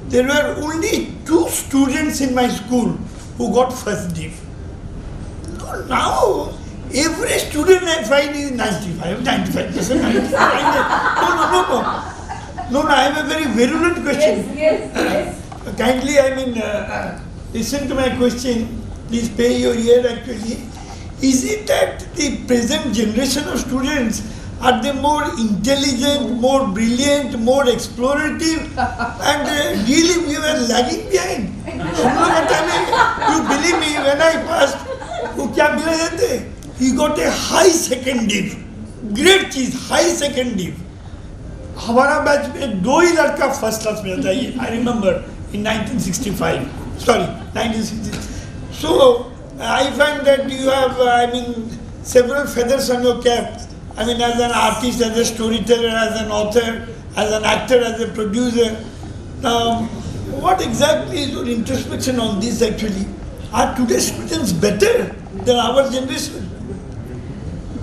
there were only 2 students in my school who got first div. Now, every student I find is 95, 95%, 95%. No, I have a very virulent question. Yes. Kindly, listen to my question. Please pay your ear actually. Is it that the present generation of students, are they more intelligent, more brilliant, more explorative, and really we were lagging behind? You believe me, when I passed, वो क्या मिला जाते? He got a high second div. Great चीज, high second div. हमारा batch में 2 ही लड़का first class में आता है, I remember. In 1965, sorry, 1960. So, I find that you have, several feathers on your cap. As an artist, as a storyteller, as an author, as an actor, as a producer. Now, what exactly is your introspection on this actually? Are today's students better than our generation?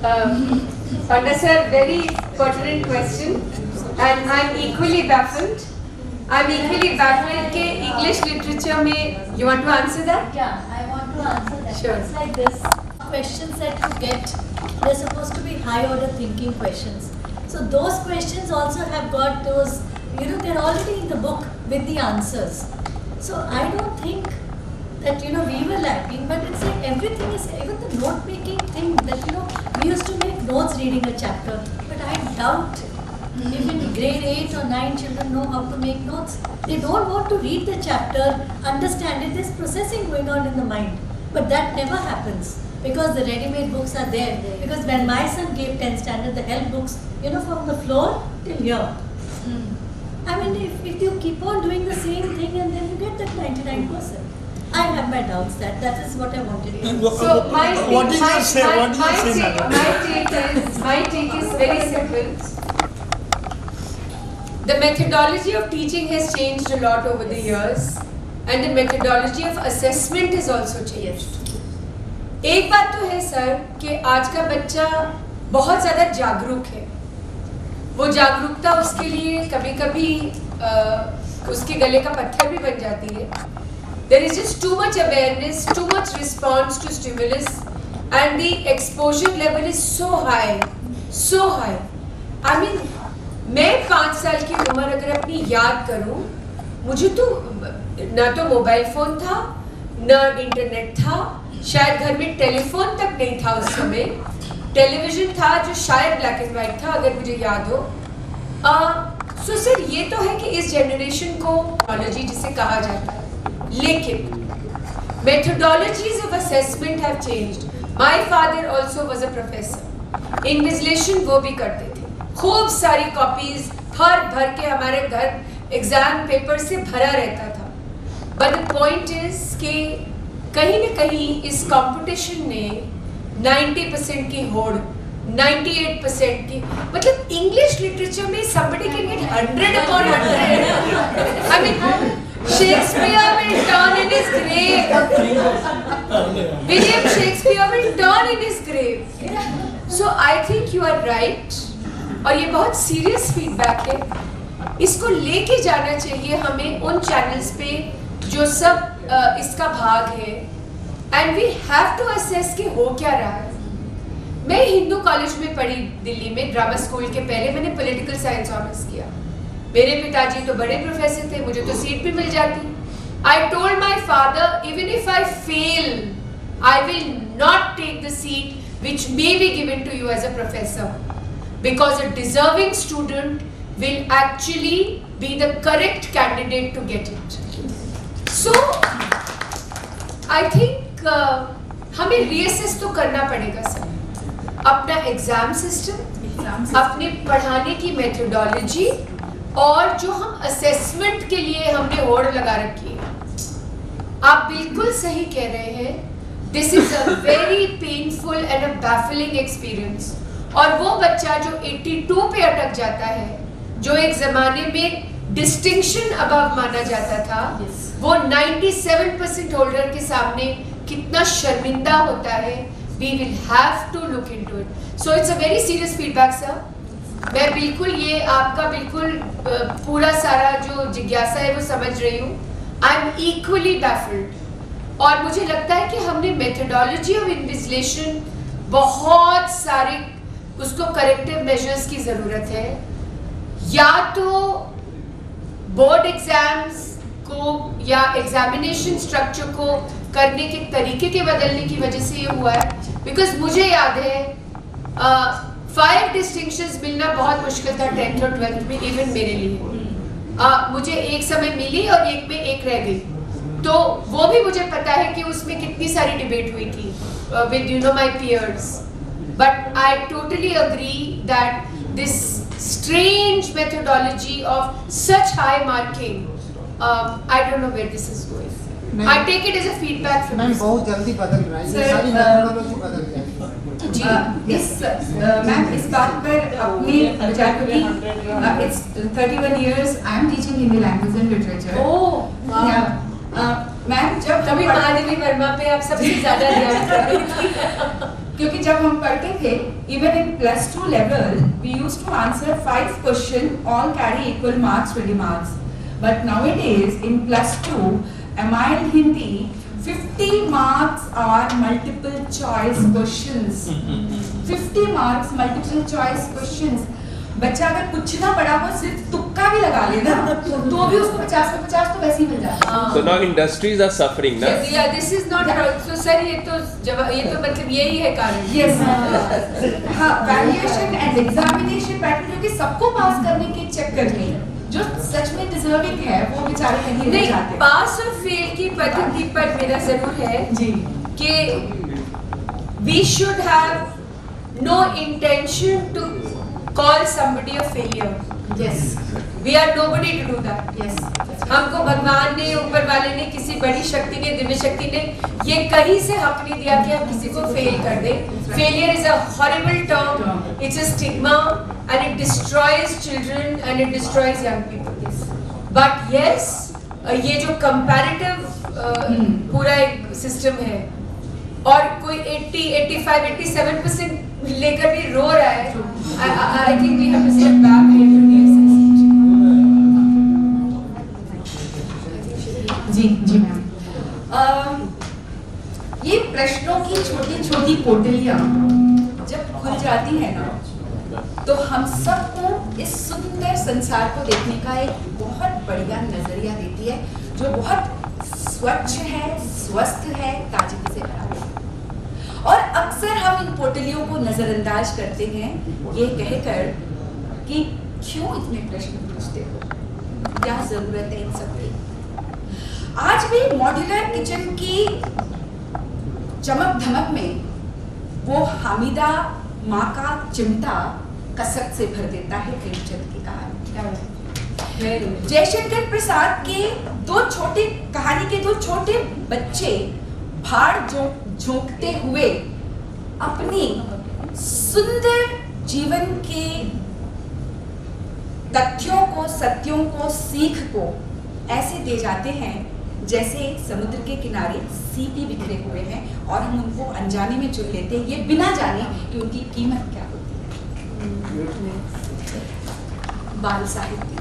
Panda sir, very pertinent question, and I'm equally baffled. के English literature में, you want to answer that? Yeah, I want to answer that. Sure. It's like this. Questions that you get, they're supposed to be high order thinking questions. So those questions also have got those, they're already in the book with the answers. So I don't think that, we were lacking, but it's like everything is, even the note making thing that, we used to make notes reading a chapter, but I doubt if in grade 8 or 9 children know how to make notes. They don't want to read the chapter, understand it, there's processing going on in the mind. But that never happens because the ready-made books are there. Because when my son gave 10th standard, the help books, from the floor till here. If you keep on doing the same thing and then you get that 99%. I have my doubts that is what I wanted to do. So my take is very simple. The methodology of teaching has changed a lot over the years, and the methodology of assessment has also changed. एक बात तो है sir कि आज का बच्चा बहुत ज़्यादा जागरूक है, वो जागरूकता उसके लिए कभी कभी उसके गले का पत्थर भी बन जाती है. There is just too much awareness, too much response to stimulus, and the exposure level is so high, so high. I mean, मैं 5 साल की उम्र अगर अपनी याद करूं, मुझे तो ना तो मोबाइल फोन था, ना इंटरनेट था, शायद घर में टेलीफोन तक नहीं था उस समय. टेलीविजन था जो शायद ब्लैक एंड व्हाइट था, अगर मुझे याद हो. सो सर, ये तो है कि इस जनरेशन को टेक्नोलॉजी जिसे कहा जाता है, लेकिन methodologies of assessment have changed. My father also was a professor. Invigilation वो भी करते थे. खूब सारी कॉपीज भर के हमारे घर एग्जाम पेपर से भरा रहता था. But the point is कि कहीं न कहीं इस कंपटीशन ने 90% की होड़, 98% की, मतलब इंग्लिश लिटरेचर में somebody can get 100 upon 100. I mean, Shakespeare will turn in his grave. William Shakespeare will turn in his grave. So I think you are right. और ये बहुत सीरियस फीडबैक है. इसको लेके जाना चाहिए हमें उन चैनल्स पे जो सब इसका भाग है. And we have to assess कि हो क्या रहा है. मैं हिंदू कॉलेज में पढ़ी दिल्ली में, ड्रामा स्कूल के पहले मैंने पॉलिटिकल साइंस ऑनर्स किया. मेरे पिताजी तो बड़े प्रोफेसर थे, मुझे तो सीट भी मिल जाती. I told my father, even if I fail, I will not take the seat which may be given to you as a professor, because a deserving student will actually be the correct candidate to get it. So I think हमें reassess तो करना पड़ेगा sir. अपना exam system, अपने पढ़ाने की methodology, और जो हम असेसमेंट के लिए हमने होड़ लगा रखी है. आप बिल्कुल सही कह रहे हैं. This is a very painful and a baffling experience. और वो बच्चा जो 82 पे अटक जाता है, जो एक जमाने में डिस्टिंक्शन अबव माना जाता था, वो 97% होल्डर के सामने कितना शर्मिंदा होता है. We will have to look into it. So it's a very serious feedback sir. मैं बिल्कुल ये आपका बिल्कुल पूरा सारा जो जिज्ञासा है वो समझ रही हूँ. I am equally baffled. और मुझे लगता है कि हमने मेथोडोलॉजी ऑफ इन्विजिलेशन बहुत सारे उसको करेक्टिव मेजर्स की जरूरत है. या तो बोर्ड एग्जाम्स को या एग्जामिनेशन स्ट्रक्चर को करने के तरीके के बदलने की वजह से ये हुआ है. बिकॉज मुझे याद है 5 डिस्टिंक्शंस मिलना बहुत मुश्किल था 10th और 12th में, इवन मेरे लिए. मुझे एक समय मिली और एक में एक रह गई. तो वो भी मुझे पता है कि उसमें कितनी सारी डिबेट हुई थी with my peers. But I totally agree that this strange methodology of such high marking, I don't know where this is going. I take it as a feedback from ma'am this. बहुत जल्दी बदल रहा है, ये सारी methodology बदल जाएगी. जी. Ma'am इस बात पर अपने विचार को कि it's 31 years I am teaching Hindi language and literature. Oh, wow. Ma'am जब तभी महादेवी वर्मा पे आप सबसे ज्यादा ध्यान कर रही थी. क्योंकि जब हम पढ़ते थे, even in +2 level, we used to answer 5 questions, all carry equal marks, 20 marks. But nowadays, in +2, MIL Hindi, 50 marks are multiple choice questions. 50 marks multiple choice questions. बच्चा अगर पूछना पड़ा वो सिर्फ तुक्का भी लगा लेना तो भी उसको 50 पे 50 तो वैसे ही मिल जाता है. So now industries are suffering, ना? Yes, yeah, this is not so sir, ये तो मतलब यही है कारण. Yes. हाँ, वैल्यूएशन एंड एग्जामिनेशन पैटर्न क्योंकि सबको पास करने के चक्कर में जो सच में डिजर्विंग है वो बेचारे कहीं नहीं जाते. पास और फेल की पद्धति पर मेरा जरूर है जी कि we should have no intention to call somebody a failure. Yes. We are nobody to do that. Yes. हमको भगवान ने, ऊपर वाले ने, किसी बड़ी शक्ति ने, दिव्य शक्ति ने ये कहीं से हक नहीं दिया कि हम किसी को फेल कर दें. Failure is a horrible term. It's a stigma and it destroys children and it destroys young people. Yes. But yes, ये जो comparative पूरा एक सिस्टम है और कोई 80, 85, 87% लेकर भी रो रहा है. I think we have to step back and introduce him. जी मैम. ये प्रश्नों की छोटी छोटी पोटलियाँ जब खुल जाती है ना, तो हम सबको इस सुंदर संसार को देखने का एक बहुत बढ़िया नजरिया देती है, जो बहुत स्वच्छ है, स्वस्थ है, ताजगी से भरा है. और अक्सर हम इन पोटलियों को नजरअंदाज करते हैं, ये कहकर कि क्यों इतने प्रश्न पूछते हो, क्या जरूरत है इन सब की. आज भी मॉड्यूलर किचन की चमक धमक में वो हामिदा माँ का चिमटा कसरत से भर देता है प्रेमचंद की कहानी. जयशंकर प्रसाद के कहानी के दो छोटे बच्चे भाड़ झोंकते हुए अपनी सुंदर जीवन के तथ्यों को, सत्यों को, सीख को ऐसे दे जाते हैं जैसे समुद्र के किनारे सीपी बिखरे हुए हैं, और हम उनको अनजाने में चुन लेते हैं, ये बिना जाने कि उनकी कीमत क्या होती है. बाल साहित्य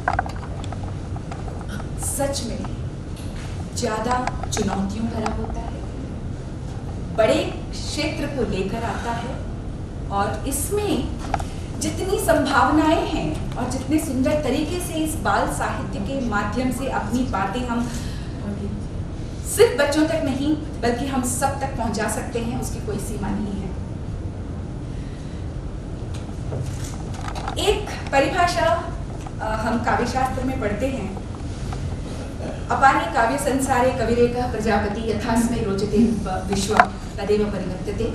सच में ज्यादा चुनौतियों भरा होता है, बड़े क्षेत्र को लेकर आता है, और इसमें जितनी संभावनाएं हैं और जितने सुंदर तरीके से इस बाल साहित्य के माध्यम से अपनी बातें हम सिर्फ बच्चों तक नहीं बल्कि हम सब तक पहुंचा सकते हैं, उसकी कोई सीमा नहीं है. एक परिभाषा हम काव्य शास्त्र में पढ़ते हैं, अपारे काव्य संसारे कविरेका प्रजापति यथास्मै रोचते विश्व तदेव परिवर्तते.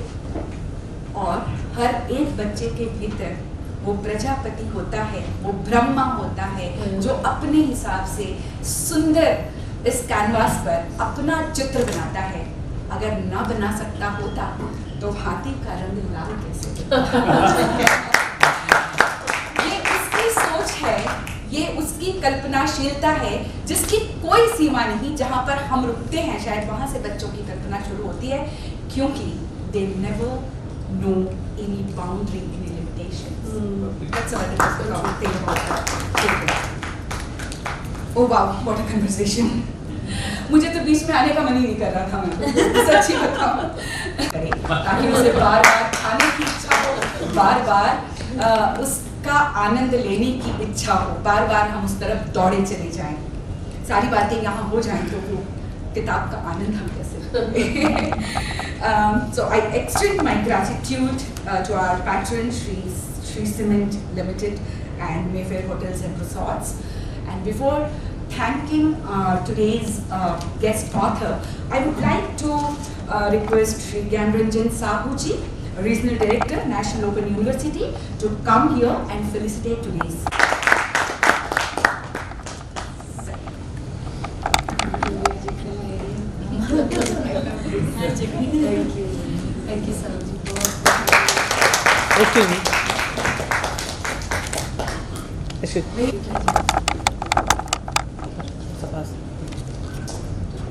और हर एक बच्चे के भीतर वो प्रजापति होता है, वो ब्रह्मा होता है, जो अपने हिसाब से सुंदर इस कैनवास पर अपना चित्र बनाता है. अगर ना बना सकता होता तो हाथी का रंग लाल कैसे ये उसकी सोच है, ये उसकी कल्पनाशीलता है जिसकी कोई सीमा नहीं. जहां पर हम रुकते हैं शायद वहां से बच्चों की कल्पना शुरू होती है, क्योंकि they never know any boundary, any limitations. That's all I can think about that. Oh wow, what a conversation. मुझे तो बीच में आने का मन ही नहीं कर रहा था, मैं सच्ची बताऊं, ताकि उसे बार बार खाने की इच्छा हो, बार बार उसका आनंद लेने की इच्छा हो, बार बार हम उस तरफ दौड़े चले जाएं, सारी बातें यहाँ हो जाएं तो वो किताब का आनंद हम कैसे. So I extend my gratitude to our patron Shri Cement Limited and Mayfair Hotels and Resorts. And before thanking today's guest author, I would like to request Shri Gyanranjan Sahu ji, Regional Director, National Open University, to come here and felicitate today's. Thank you, Sahu ji. Excuse me.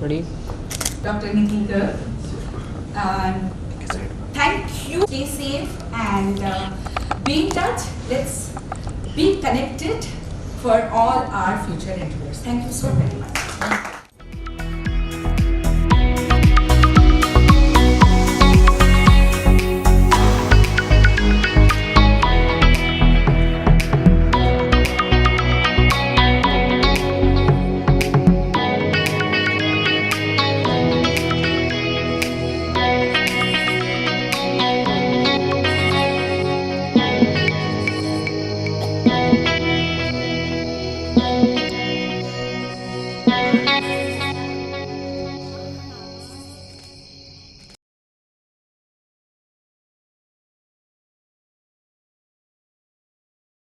Ready? Dr. Nikita, thank you. Stay safe and be in touch. Let's be connected for all our future endeavors. Thank you so very much.